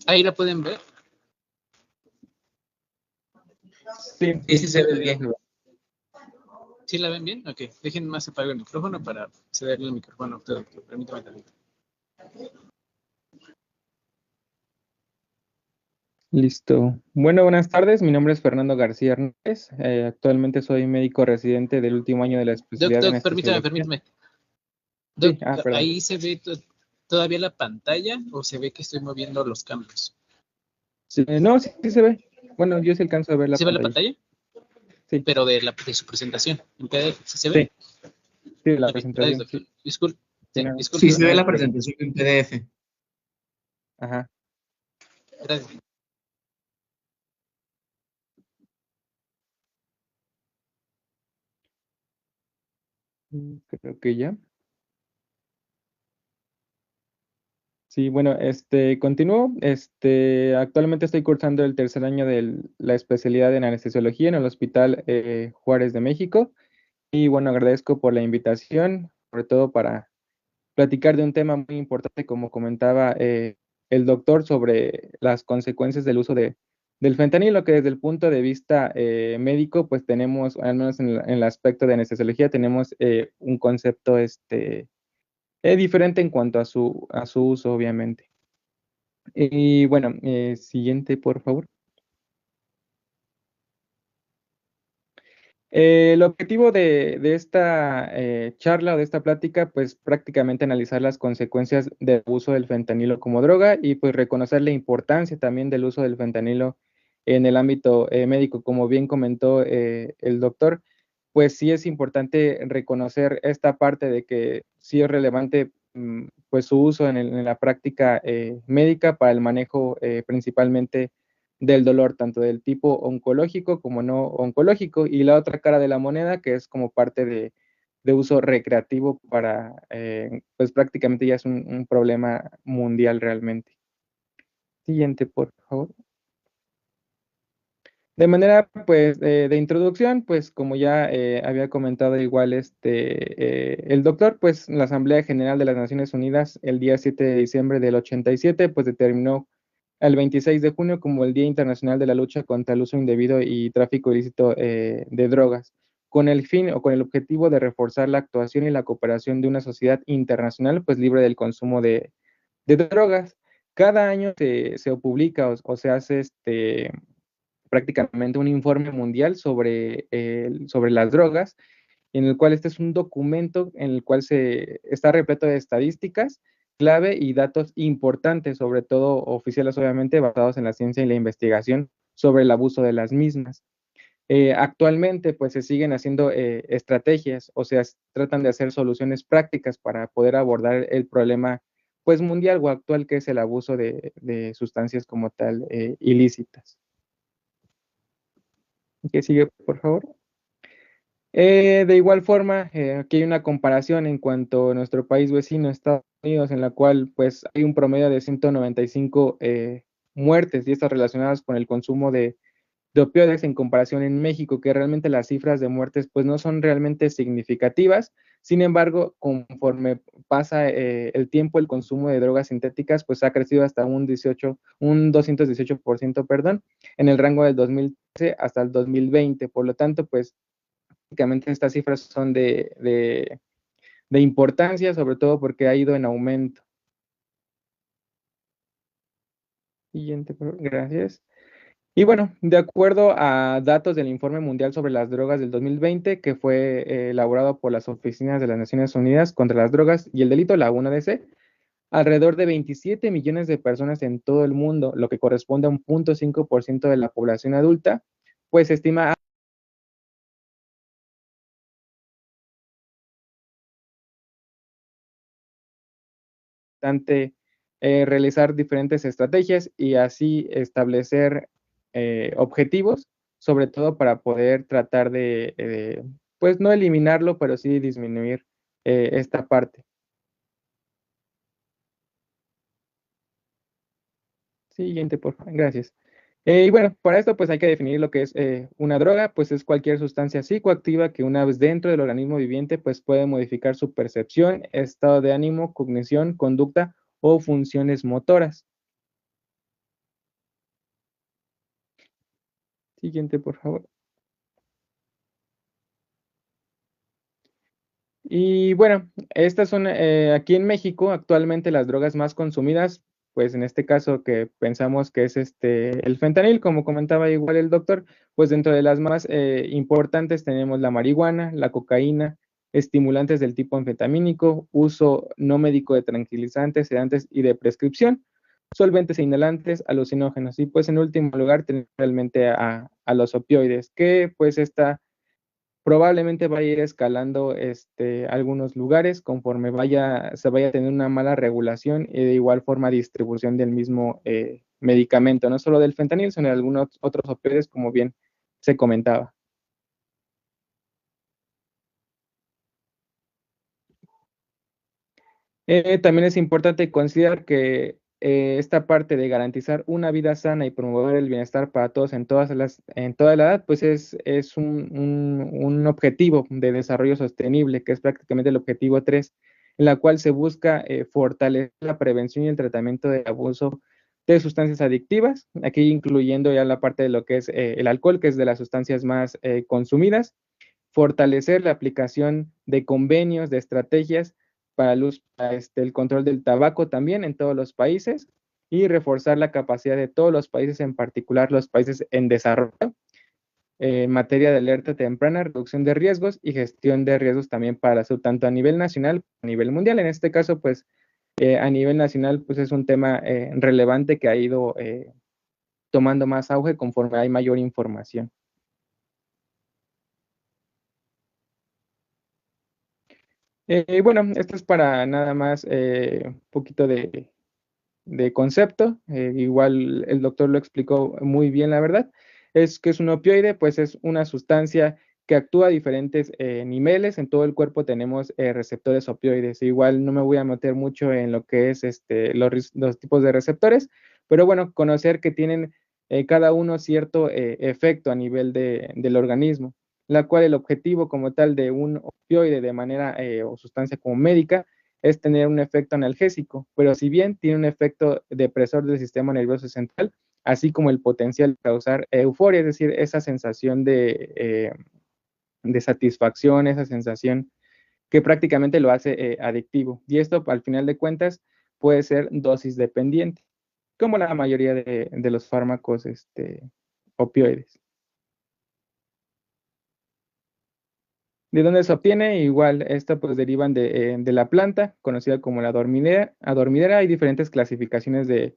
Ahí la pueden ver. Sí, Sí, se ve bien. ¿Sí la ven bien? Ok. Déjenme más apagar el micrófono para cederle el micrófono a usted, doctor. Permítame tantito. listo. Bueno, buenas tardes. Mi nombre es Fernando García Hernández. Actualmente soy médico residente del último año de la especialidad de Doc, permítame. anestesiología. Doc, Sí, perdón. ¿ahí se ve todavía la pantalla o se ve que estoy moviendo los cambios? Sí, no, sí, sí se ve. Bueno, yo sí alcanzo a ver la ¿Se ve la pantalla. pantalla? Sí, Pero de su presentación. ¿En PDF sí se ve? sí, sí, la Ok, gracias, presentación, doctor. sí. Disculpe. Sí, Tiene, disculpe, Sí, se ve doctor. tiene la problema. presentación en PDF. Ajá. Gracias. Creo que ya. Sí, bueno, continúo. Actualmente estoy cursando el tercer año de la especialidad en anestesiología en el Hospital Juárez de México. Y bueno, agradezco por la invitación, sobre todo para platicar de un tema muy importante, como comentaba el doctor, sobre las consecuencias del uso del fentanilo, que desde el punto de vista médico, pues tenemos, al menos en el aspecto de anestesiología, tenemos un concepto diferente en cuanto a su uso, obviamente. Y bueno, siguiente, por favor. El objetivo de esta charla o de esta plática, pues prácticamente analizar las consecuencias del uso del fentanilo como droga y pues reconocer la importancia también del uso del fentanilo en el ámbito médico. Como bien comentó el doctor, pues sí es importante reconocer esta parte de que sí es relevante pues su uso en la práctica médica para el manejo principalmente del dolor, tanto del tipo oncológico como no oncológico, y la otra cara de la moneda, que es como parte de uso recreativo para, pues prácticamente ya es un problema mundial realmente. Siguiente, por favor. De manera, pues, de introducción, pues, como ya había comentado igual el doctor, pues, la Asamblea General de las Naciones Unidas el día 7 de diciembre del 87, pues, determinó el 26 de junio como el Día Internacional de la Lucha contra el Uso Indebido y Tráfico Ilícito de Drogas, con el fin o con el objetivo de reforzar la actuación y la cooperación de una sociedad internacional, pues, libre del consumo de drogas. Cada año se publica o se hace prácticamente un informe mundial sobre las drogas, en el cual este es un documento en el cual se está repleto de estadísticas clave y datos importantes, sobre todo oficiales obviamente, basados en la ciencia y la investigación sobre el abuso de las mismas. Actualmente, pues se siguen haciendo estrategias, o sea, tratan de hacer soluciones prácticas para poder abordar el problema, pues mundial o actual, que es el abuso de sustancias como tal ilícitas. ¿Qué sigue, por favor? De igual forma, aquí hay una comparación en cuanto a nuestro país vecino, Estados Unidos, en la cual pues hay un promedio de 195 muertes y estas relacionadas con el consumo de opioides en comparación en México, que realmente las cifras de muertes pues no son realmente significativas. Sin embargo, conforme pasa el tiempo, el consumo de drogas sintéticas pues ha crecido hasta un 218%, perdón, en el rango del 2013 hasta el 2020. Por lo tanto, pues básicamente estas cifras son de importancia, sobre todo porque ha ido en aumento. Siguiente, gracias. Y bueno, de acuerdo a datos del Informe Mundial sobre las Drogas del 2020, que fue elaborado por las Oficinas de las Naciones Unidas contra las Drogas y el Delito, la UNODC, alrededor de 27 millones de personas en todo el mundo, lo que corresponde a un 0.5% de la población adulta, pues se estima bastante realizar diferentes estrategias y así establecer objetivos, sobre todo para poder tratar pues no eliminarlo, pero sí disminuir esta parte. Siguiente, por favor. Gracias. Y bueno, para esto pues hay que definir lo que es una droga, pues es cualquier sustancia psicoactiva que una vez dentro del organismo viviente pues puede modificar su percepción, estado de ánimo, cognición, conducta o funciones motoras. Siguiente, por favor. Y bueno, estas son aquí en México actualmente las drogas más consumidas, pues en este caso que pensamos que es el fentanil, como comentaba igual el doctor, pues dentro de las más importantes tenemos la marihuana, la cocaína, estimulantes del tipo anfetamínico, uso no médico de tranquilizantes, sedantes y de prescripción, solventes e inhalantes, alucinógenos y pues en último lugar tenemos realmente a los opioides, que pues esta probablemente va a ir escalando algunos lugares conforme se vaya a tener una mala regulación y de igual forma distribución del mismo medicamento, no solo del fentanil, sino de algunos otros opioides, como bien se comentaba. También es importante considerar que esta parte de garantizar una vida sana y promover el bienestar para todos en en toda la edad, pues es un objetivo de desarrollo sostenible, que es prácticamente el objetivo 3, en la cual se busca fortalecer la prevención y el tratamiento del abuso de sustancias adictivas, aquí incluyendo ya la parte de lo que es el alcohol, que es de las sustancias más consumidas, fortalecer la aplicación de convenios, de estrategias para el control del tabaco también en todos los países y reforzar la capacidad de todos los países, en particular los países en desarrollo, en materia de alerta temprana, reducción de riesgos y gestión de riesgos también para la salud, tanto a nivel nacional como a nivel mundial. En este caso, pues a nivel nacional, pues es un tema relevante que ha ido tomando más auge conforme hay mayor información. Bueno, esto es para nada más un poquito de concepto. Igual el doctor lo explicó muy bien, la verdad. Es que es un opioide, pues es una sustancia que actúa a diferentes niveles. En todo el cuerpo tenemos receptores opioides. Igual no me voy a meter mucho en lo que es los tipos de receptores, pero bueno, conocer que tienen cada uno cierto efecto a nivel del organismo, la cual el objetivo como tal de un opioide de manera o sustancia como médica es tener un efecto analgésico, pero si bien tiene un efecto depresor del sistema nervioso central, así como el potencial de causar euforia, es decir, esa sensación de satisfacción, esa sensación que prácticamente lo hace adictivo. Y esto, al final de cuentas, puede ser dosis dependiente, como la mayoría de los fármacos opioides. ¿De dónde se obtiene? Igual, esta pues derivan de la planta, conocida como la adormidera. Hay diferentes clasificaciones de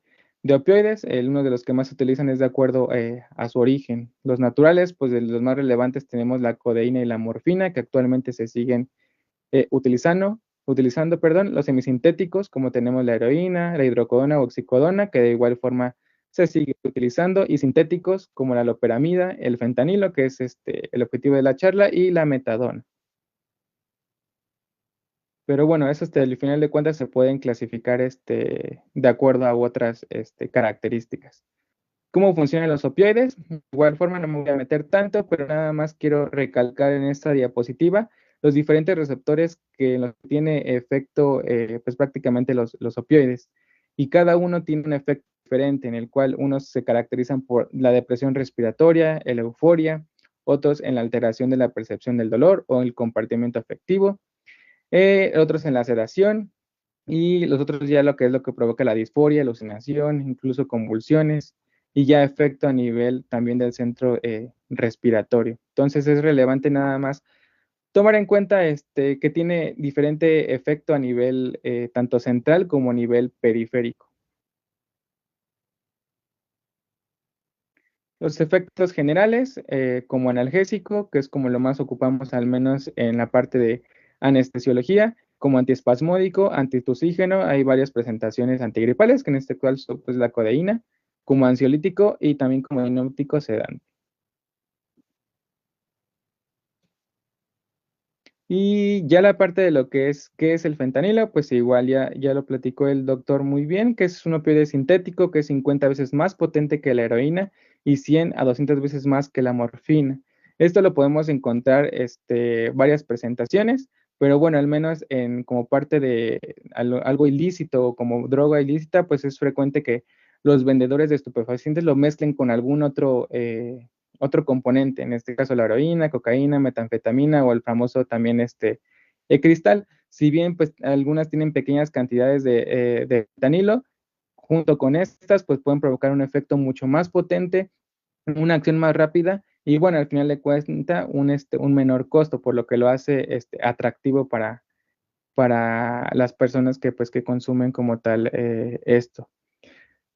opioides. Uno de los que más se utilizan es de acuerdo a su origen. Los naturales, pues de los más relevantes tenemos la codeína y la morfina, que actualmente se siguen utilizando, perdón, los semisintéticos, como tenemos la heroína, la hidrocodona o oxicodona, que de igual forma se sigue utilizando, y sintéticos como la loperamida, el fentanilo, que es el objetivo de la charla, y la metadona. Pero bueno, esos al final de cuentas se pueden clasificar de acuerdo a otras características. ¿Cómo funcionan los opioides? De igual forma no me voy a meter tanto, pero nada más quiero recalcar en esta diapositiva los diferentes receptores que en los que tiene efecto pues prácticamente los opioides. Y cada uno tiene un efecto diferente, en el cual unos se caracterizan por la depresión respiratoria, la euforia, otros en la alteración de la percepción del dolor o el compartimiento afectivo, otros en la sedación, y los otros ya lo que es lo que provoca la disforia, alucinación, incluso convulsiones, y ya efecto a nivel también del centro respiratorio. Entonces es relevante nada más tomar en cuenta que tiene diferente efecto a nivel tanto central como a nivel periférico. Los efectos generales, como analgésico, que es como lo más ocupamos al menos en la parte de anestesiología, como antiespasmódico, antitusígeno, hay varias presentaciones antigripales, que en este caso son pues, la codeína, como ansiolítico y también como hipnótico sedante. Y ya la parte de lo que es, ¿qué es el fentanilo? Pues igual ya lo platicó el doctor muy bien, que es un opioide sintético que es 50 veces más potente que la heroína y 100 a 200 veces más que la morfina. Esto lo podemos encontrar varias presentaciones, pero bueno, al menos como parte de algo ilícito o como droga ilícita, pues es frecuente que los vendedores de estupefacientes lo mezclen con algún otro componente, en este caso la heroína, cocaína, metanfetamina o el famoso también cristal. Si bien pues algunas tienen pequeñas cantidades de fentanilo, junto con estas pues pueden provocar un efecto mucho más potente, una acción más rápida y bueno, al final de cuentas un menor costo, por lo que lo hace atractivo para las personas que consumen como tal esto.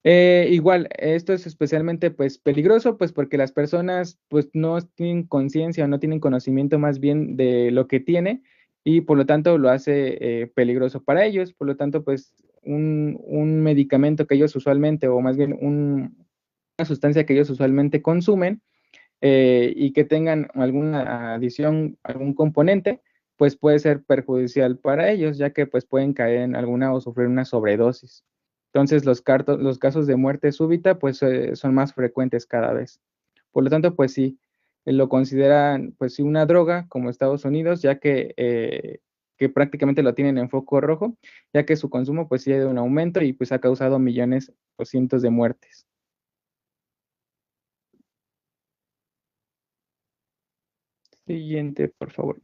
Igual, esto es especialmente pues peligroso, pues porque las personas pues no tienen conciencia o no tienen conocimiento más bien de lo que tiene y por lo tanto lo hace peligroso para ellos. Por lo tanto, pues un medicamento que ellos usualmente, o más bien una sustancia que ellos usualmente consumen y que tengan alguna adición, algún componente, pues puede ser perjudicial para ellos, ya que pues pueden caer en alguna o sufrir una sobredosis. Entonces los casos de muerte súbita pues son más frecuentes cada vez. Por lo tanto, pues sí, lo consideran pues sí una droga como Estados Unidos, ya que prácticamente lo tienen en foco rojo, ya que su consumo pues sí ha ido un aumento y pues ha causado millones o cientos de muertes. Siguiente, por favor.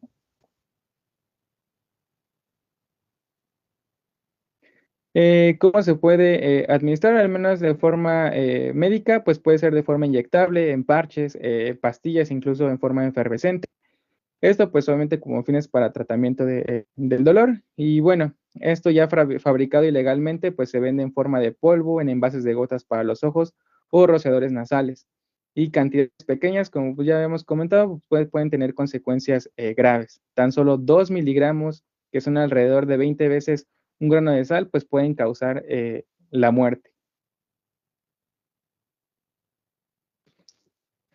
¿Cómo se puede administrar? Al menos de forma médica, pues puede ser de forma inyectable, en parches, pastillas, incluso en forma efervescente. Esto pues obviamente como fines para tratamiento del dolor. Y bueno, esto ya fabricado ilegalmente, pues se vende en forma de polvo, en envases de gotas para los ojos o rociadores nasales. Y cantidades pequeñas, como pues, ya habíamos comentado, pues, pueden tener consecuencias graves. Tan solo 2 miligramos, que son alrededor de 20 veces un grano de sal, pues pueden causar la muerte.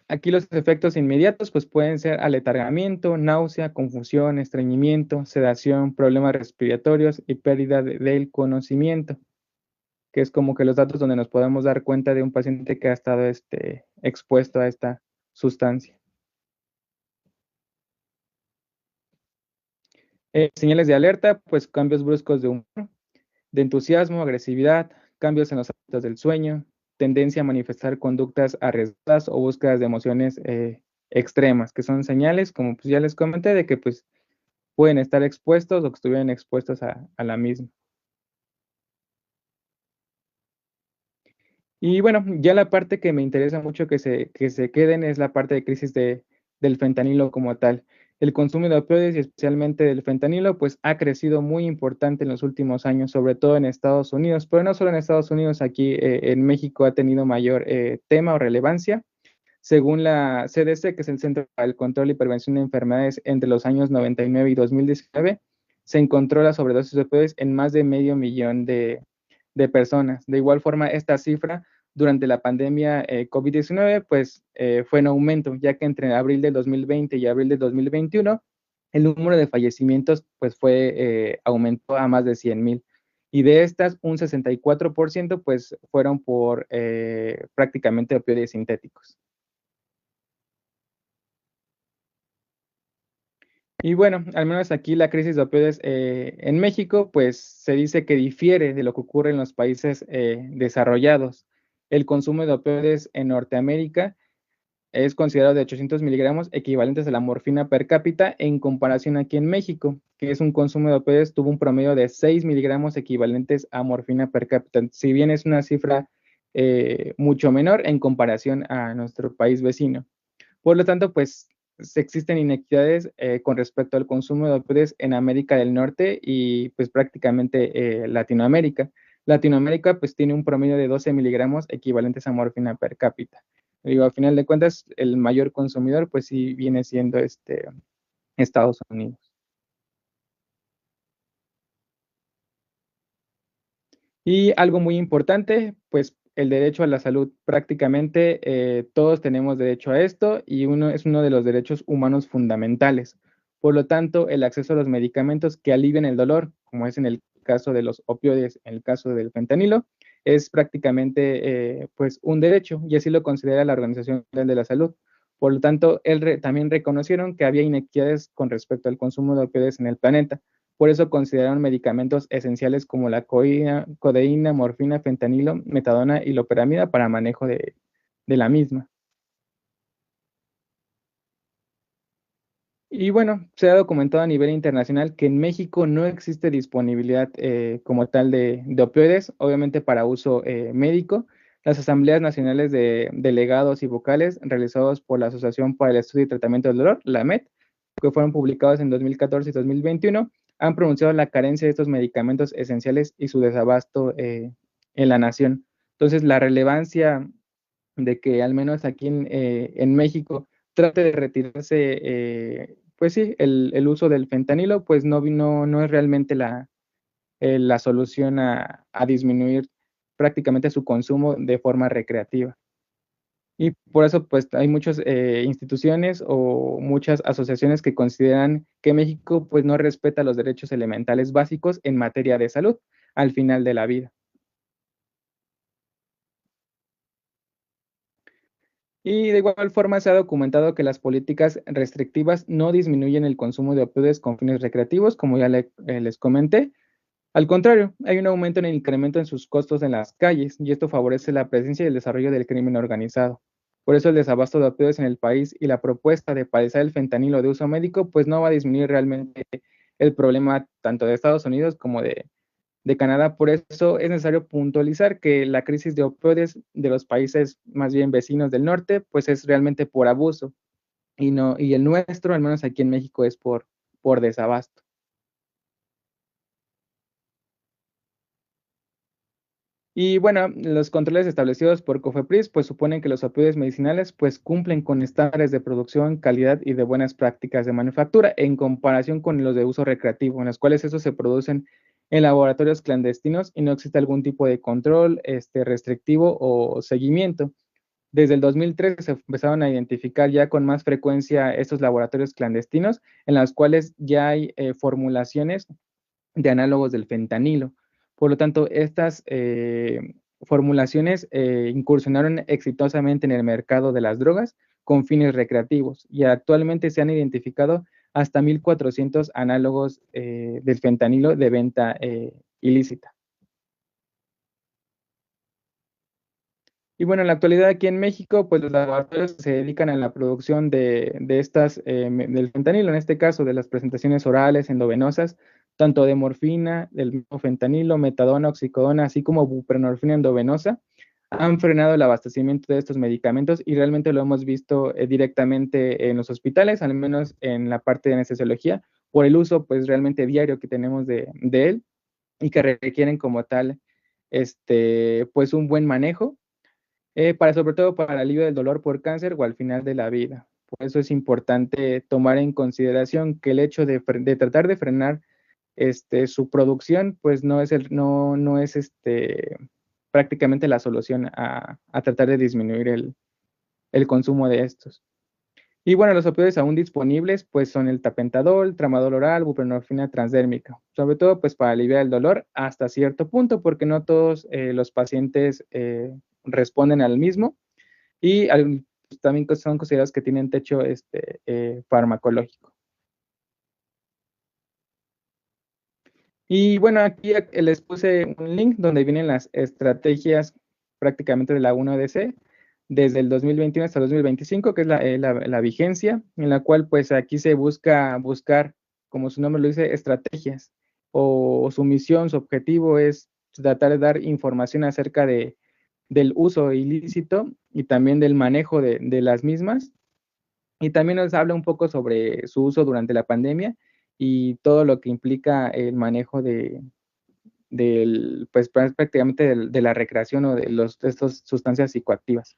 Aquí los efectos inmediatos pues pueden ser aletargamiento, náusea, confusión, estreñimiento, sedación, problemas respiratorios y pérdida del conocimiento, que es como que los datos donde nos podemos dar cuenta de un paciente que ha estado expuesto a esta sustancia. Señales de alerta, pues cambios bruscos de humor, de entusiasmo, agresividad, cambios en los hábitos del sueño, tendencia a manifestar conductas arriesgadas o búsquedas de emociones extremas, que son señales, como pues ya les comenté, de que pues pueden estar expuestos o que estuvieran expuestos a la misma. Y bueno, ya la parte que me interesa mucho que se queden es la parte de crisis del fentanilo como tal. El consumo de opioides y especialmente del fentanilo pues ha crecido muy importante en los últimos años, sobre todo en Estados Unidos, pero no solo en Estados Unidos, aquí en México ha tenido mayor tema o relevancia. Según la CDC, que es el Centro para el Control y Prevención de Enfermedades, entre los años 99 y 2019, se encontró la sobredosis de opioides en más de 500,000 de personas. De igual forma, esta cifra durante la pandemia COVID-19, pues fue en aumento, ya que entre abril del 2020 y abril del 2021, el número de fallecimientos pues aumentó a más de 100,000. Y de estas, un 64% pues fueron por prácticamente opioides sintéticos. Y bueno, al menos aquí la crisis de opioides en México, pues se dice que difiere de lo que ocurre en los países desarrollados. El consumo de opioides en Norteamérica es considerado de 800 miligramos equivalentes a la morfina per cápita en comparación aquí en México, que es un consumo de opioides, tuvo un promedio de 6 miligramos equivalentes a morfina per cápita. Si bien es una cifra mucho menor en comparación a nuestro país vecino. Por lo tanto, pues existen inequidades con respecto al consumo de opioides en América del Norte y pues prácticamente Latinoamérica. Latinoamérica pues tiene un promedio de 12 miligramos equivalentes a morfina per cápita. Digo, a final de cuentas, el mayor consumidor pues sí viene siendo Estados Unidos. Y algo muy importante, pues el derecho a la salud. Prácticamente todos tenemos derecho a esto y es uno de los derechos humanos fundamentales. Por lo tanto, el acceso a los medicamentos que alivian el dolor, como es en el caso de los opioides, en el caso del fentanilo, es prácticamente pues un derecho y así lo considera la Organización Mundial de la Salud. Por lo tanto, también reconocieron que había inequidades con respecto al consumo de opioides en el planeta. Por eso consideraron medicamentos esenciales como la codeína, morfina, fentanilo, metadona y loperamida para manejo de la misma. Y bueno, se ha documentado a nivel internacional que en México no existe disponibilidad como tal de opioides, obviamente para uso médico. Las asambleas nacionales de delegados y vocales realizados por la Asociación para el Estudio y Tratamiento del Dolor, la AMET, que fueron publicados en 2014 y 2021, han pronunciado la carencia de estos medicamentos esenciales y su desabasto en la nación. Entonces, la relevancia de que al menos aquí en México trate de retirarse, pues sí, el uso del fentanilo, pues no es realmente la solución a disminuir prácticamente su consumo de forma recreativa. Y por eso, pues, hay muchas instituciones o muchas asociaciones que consideran que México, pues, no respeta los derechos elementales básicos en materia de salud al final de la vida. Y de igual forma se ha documentado que las políticas restrictivas no disminuyen el consumo de opioides con fines recreativos, como ya les comenté. Al contrario, hay un aumento en el incremento en sus costos en las calles, y esto favorece la presencia y el desarrollo del crimen organizado. Por eso el desabasto de opioides en el país y la propuesta de parizar el fentanilo de uso médico, pues no va a disminuir realmente el problema tanto de Estados Unidos como de Canadá. Por eso es necesario puntualizar que la crisis de opioides de los países más bien vecinos del norte, pues es realmente por abuso y el nuestro, al menos aquí en México, es por desabasto. Y bueno, los controles establecidos por COFEPRIS pues suponen que los opioides medicinales pues cumplen con estándares de producción, calidad y de buenas prácticas de manufactura en comparación con los de uso recreativo, en los cuales estos se producen en laboratorios clandestinos y no existe algún tipo de control restrictivo o seguimiento. Desde el 2013 se empezaron a identificar ya con más frecuencia estos laboratorios clandestinos en los cuales ya hay formulaciones de análogos del fentanilo. Por lo tanto, estas formulaciones incursionaron exitosamente en el mercado de las drogas con fines recreativos y actualmente se han identificado hasta 1,400 análogos del fentanilo de venta ilícita. Y bueno, en la actualidad aquí en México, pues los laboratorios se dedican a la producción de estas, del fentanilo, en este caso de las presentaciones orales, endovenosas, tanto de morfina, del mismo fentanilo, metadona, oxicodona, así como buprenorfina endovenosa, han frenado el abastecimiento de estos medicamentos y realmente lo hemos visto directamente en los hospitales, al menos en la parte de anestesiología, por el uso pues realmente diario que tenemos de él y que requieren como tal pues un buen manejo sobre todo para el alivio del dolor por cáncer o al final de la vida. Por eso es importante tomar en consideración que el hecho de tratar de frenar su producción, pues no es prácticamente la solución a tratar de disminuir el consumo de estos. Y bueno, los opioides aún disponibles, pues son el tapentadol, tramadol oral, buprenorfina transdérmica, sobre todo pues para aliviar el dolor hasta cierto punto, porque no todos los pacientes responden al mismo y también son considerados que tienen techo farmacológico. Y bueno, aquí les puse un link donde vienen las estrategias prácticamente de la 1DC desde el 2021 hasta el 2025, que es la vigencia, en la cual pues aquí se buscar, como su nombre lo dice, estrategias, o su misión, su objetivo es tratar de dar información acerca del uso ilícito y también del manejo de las mismas. Y también nos habla un poco sobre su uso durante la pandemia y todo lo que implica el manejo pues prácticamente de la recreación o de estas sustancias psicoactivas.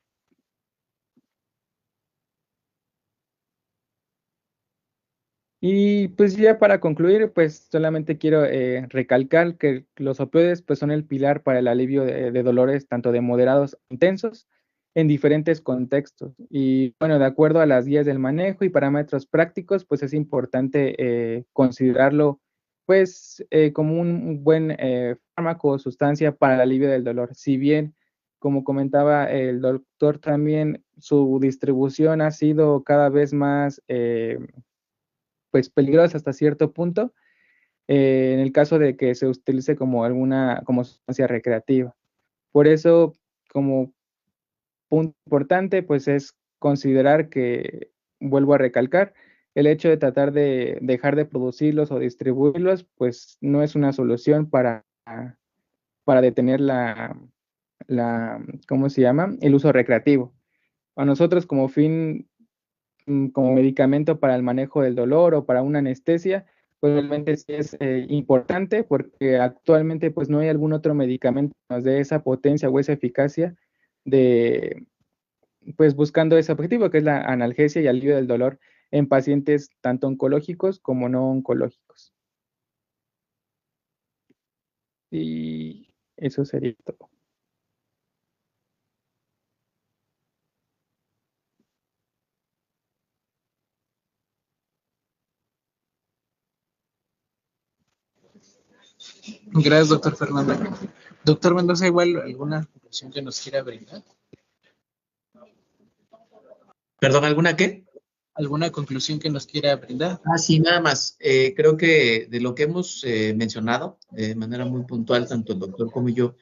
Y pues ya para concluir, pues solamente quiero recalcar que los opioides pues son el pilar para el alivio de dolores tanto de moderados a intensos en diferentes contextos. Y bueno, de acuerdo a las guías del manejo y parámetros prácticos, pues es importante considerarlo pues como un buen fármaco o sustancia para el alivio del dolor. Si bien, como comentaba el doctor también, su distribución ha sido cada vez más pues peligrosa hasta cierto punto, en el caso de que se utilice como sustancia recreativa. Por eso, como punto importante, pues es considerar que, vuelvo a recalcar, el hecho de tratar de dejar de producirlos o distribuirlos, pues no es una solución para detener ¿cómo se llama? El uso recreativo. A nosotros como fin como medicamento para el manejo del dolor o para una anestesia, pues realmente sí es importante porque actualmente pues no hay algún otro medicamento que nos dé esa potencia o esa eficacia de pues buscando ese objetivo que es la analgesia y alivio del dolor en pacientes tanto oncológicos como no oncológicos. Y eso sería todo. Gracias, doctor Fernando. Doctor Mendoza, igual alguna conclusión que nos quiera brindar. ¿Perdón, alguna qué? ¿Alguna conclusión que nos quiera brindar? Sí, nada más. Creo que de lo que hemos mencionado de manera muy puntual, tanto el doctor como yo,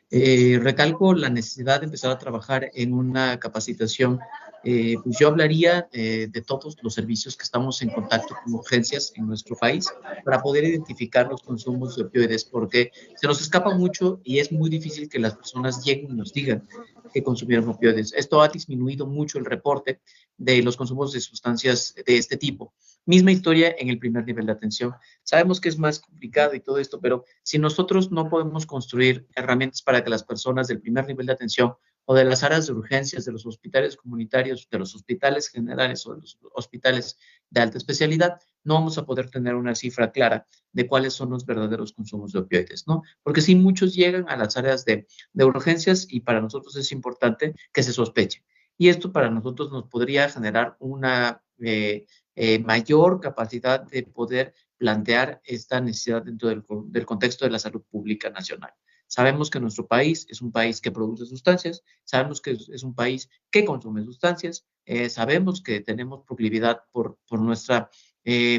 recalco la necesidad de empezar a trabajar en una capacitación. Pues yo hablaría de todos los servicios que estamos en contacto con urgencias en nuestro país para poder identificar los consumos de opioides, porque se nos escapa mucho y es muy difícil que las personas lleguen y nos digan que consumieron opioides. Esto ha disminuido mucho el reporte de los consumos de sustancias de este tipo. Misma historia en el primer nivel de atención. Sabemos que es más complicado y todo esto, pero si nosotros no podemos construir herramientas para que las personas del primer nivel de atención o de las áreas de urgencias de los hospitales comunitarios, de los hospitales generales o de los hospitales de alta especialidad, no vamos a poder tener una cifra clara de cuáles son los verdaderos consumos de opioides, ¿no? Porque sí, muchos llegan a las áreas de urgencias y para nosotros es importante que se sospeche. Y esto para nosotros nos podría generar una mayor capacidad de poder plantear esta necesidad dentro del contexto de la salud pública nacional. Sabemos que nuestro país es un país que produce sustancias, sabemos que es un país que consume sustancias, sabemos que tenemos proclividad por nuestra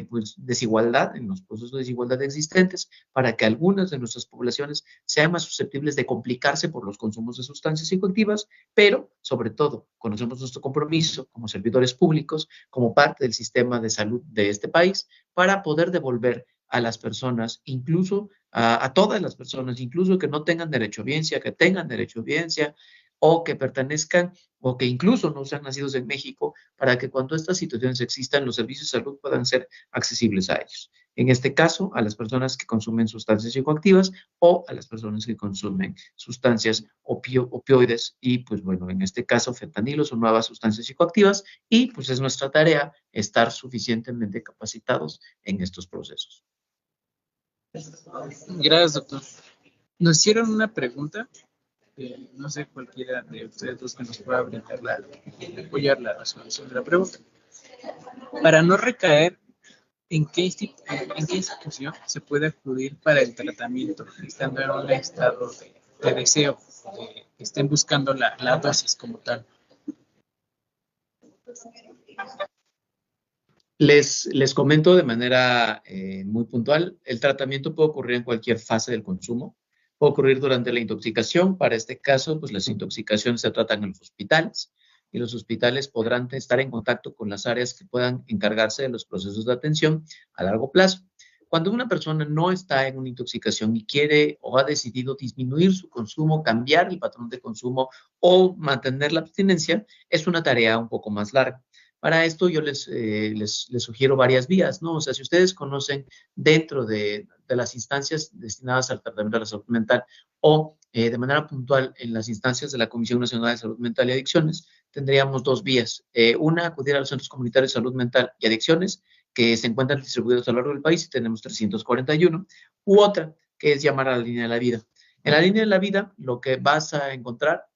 pues, desigualdad, en los procesos de desigualdad existentes, para que algunas de nuestras poblaciones sean más susceptibles de complicarse por los consumos de sustancias psicoactivas, pero sobre todo conocemos nuestro compromiso como servidores públicos, como parte del sistema de salud de este país, para poder devolver a las personas, incluso a todas las personas, incluso que no tengan derecho a audiencia, que tengan derecho a audiencia, o que pertenezcan o que incluso no sean nacidos en México, para que cuando estas situaciones existan, los servicios de salud puedan ser accesibles a ellos. En este caso, a las personas que consumen sustancias psicoactivas o a las personas que consumen sustancias opioides y, pues bueno, en este caso, fentanilos o nuevas sustancias psicoactivas, y pues es nuestra tarea estar suficientemente capacitados en estos procesos. Gracias, doctor. Nos hicieron una pregunta, no sé cualquiera de ustedes dos que nos pueda brindar apoyar la resolución de la pregunta. Para no recaer, ¿en qué institución se puede acudir para el tratamiento estando en un estado de deseo, que estén buscando la dosis como tal? Les comento de manera muy puntual, el tratamiento puede ocurrir en cualquier fase del consumo, puede ocurrir durante la intoxicación. Para este caso, pues las intoxicaciones se tratan en los hospitales y los hospitales podrán estar en contacto con las áreas que puedan encargarse de los procesos de atención a largo plazo. Cuando una persona no está en una intoxicación y quiere o ha decidido disminuir su consumo, cambiar el patrón de consumo o mantener la abstinencia, es una tarea un poco más larga. Para esto yo les sugiero varias vías, ¿no? O sea, si ustedes conocen dentro de las instancias destinadas al tratamiento de la salud mental o de manera puntual en las instancias de la Comisión Nacional de Salud Mental y Adicciones, tendríamos dos vías. Una, acudir a los centros comunitarios de salud mental y adicciones, que se encuentran distribuidos a lo largo del país, y tenemos 341, u otra, que es llamar a la línea de la vida. En la línea de la vida, lo que vas a encontrar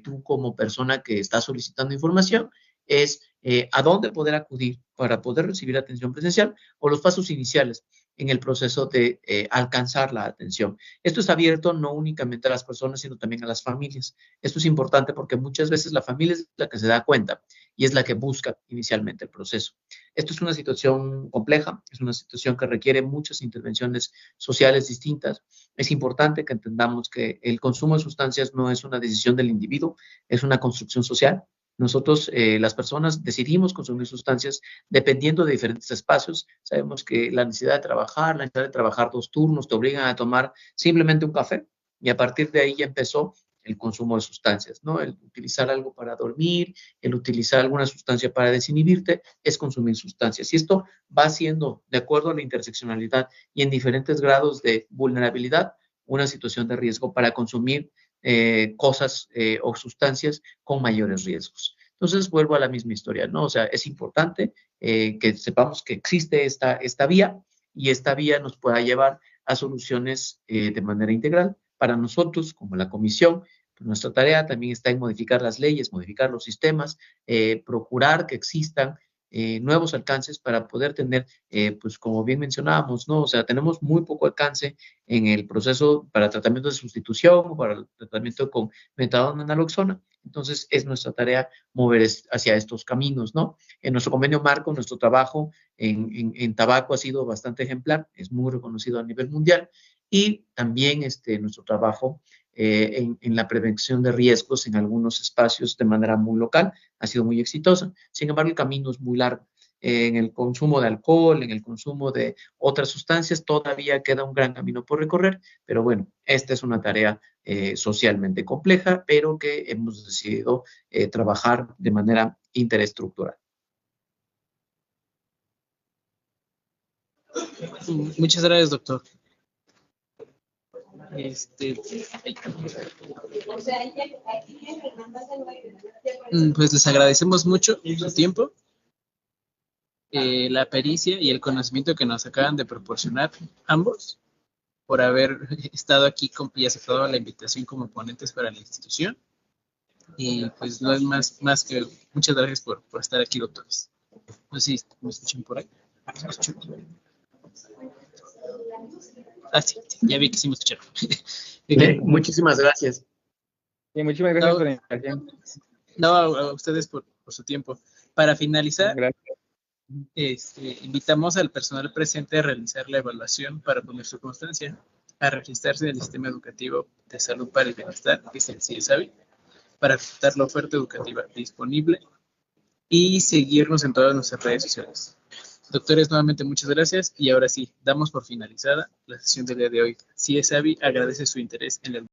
tú como persona que está solicitando información es a dónde poder acudir para poder recibir atención presencial o los pasos iniciales en el proceso de alcanzar la atención. Esto es abierto no únicamente a las personas, sino también a las familias. Esto es importante porque muchas veces la familia es la que se da cuenta y es la que busca inicialmente el proceso. Esto es una situación compleja, es una situación que requiere muchas intervenciones sociales distintas. Es importante que entendamos que el consumo de sustancias no es una decisión del individuo, es una construcción social. Nosotros, las personas, decidimos consumir sustancias dependiendo de diferentes espacios. Sabemos que la necesidad de trabajar 2 turnos te obligan a tomar simplemente un café, y a partir de ahí ya empezó el consumo de sustancias, ¿no? El utilizar algo para dormir, el utilizar alguna sustancia para desinhibirte, es consumir sustancias. Y esto va siendo, de acuerdo a la interseccionalidad y en diferentes grados de vulnerabilidad, una situación de riesgo para consumir cosas o sustancias con mayores riesgos. Entonces, vuelvo a la misma historia, ¿no? O sea, es importante que sepamos que existe esta vía, y esta vía nos pueda llevar a soluciones de manera integral. Para nosotros, como la comisión, pues nuestra tarea también está en modificar las leyes, modificar los sistemas, procurar que existan nuevos alcances para poder tener, pues como bien mencionábamos, ¿no? O sea, tenemos muy poco alcance en el proceso para tratamiento de sustitución o para el tratamiento con metadona, naloxona. Entonces, es nuestra tarea mover hacia estos caminos, ¿no? En nuestro convenio marco, nuestro trabajo en tabaco ha sido bastante ejemplar, es muy reconocido a nivel mundial, y también nuestro trabajo en la prevención de riesgos en algunos espacios de manera muy local ha sido muy exitosa. Sin embargo, el camino es muy largo. En el consumo de alcohol, en el consumo de otras sustancias, todavía queda un gran camino por recorrer, pero bueno, esta es una tarea socialmente compleja, pero que hemos decidido trabajar de manera interesestructural. Muchas gracias, doctor. Pues les agradecemos mucho su tiempo, la pericia y el conocimiento que nos acaban de proporcionar ambos, por haber estado aquí y aceptado la invitación como ponentes para la institución. Y pues no es más que muchas gracias por estar aquí, doctores. No sé si me escuchan por ahí. Ah, sí, ya vi que sí me escucharon. Muchísimas gracias. Sí, muchísimas gracias por la invitación. No, a ustedes por su tiempo. Para finalizar, invitamos al personal presente a realizar la evaluación para poner su constancia, a registrarse en el Sistema Educativo de Salud para el Bienestar, que es el CIESABI, para aceptar la oferta educativa disponible y seguirnos en todas nuestras redes sociales. Doctores, nuevamente muchas gracias, y ahora sí, damos por finalizada la sesión del día de hoy. CIESABI agradece su interés en el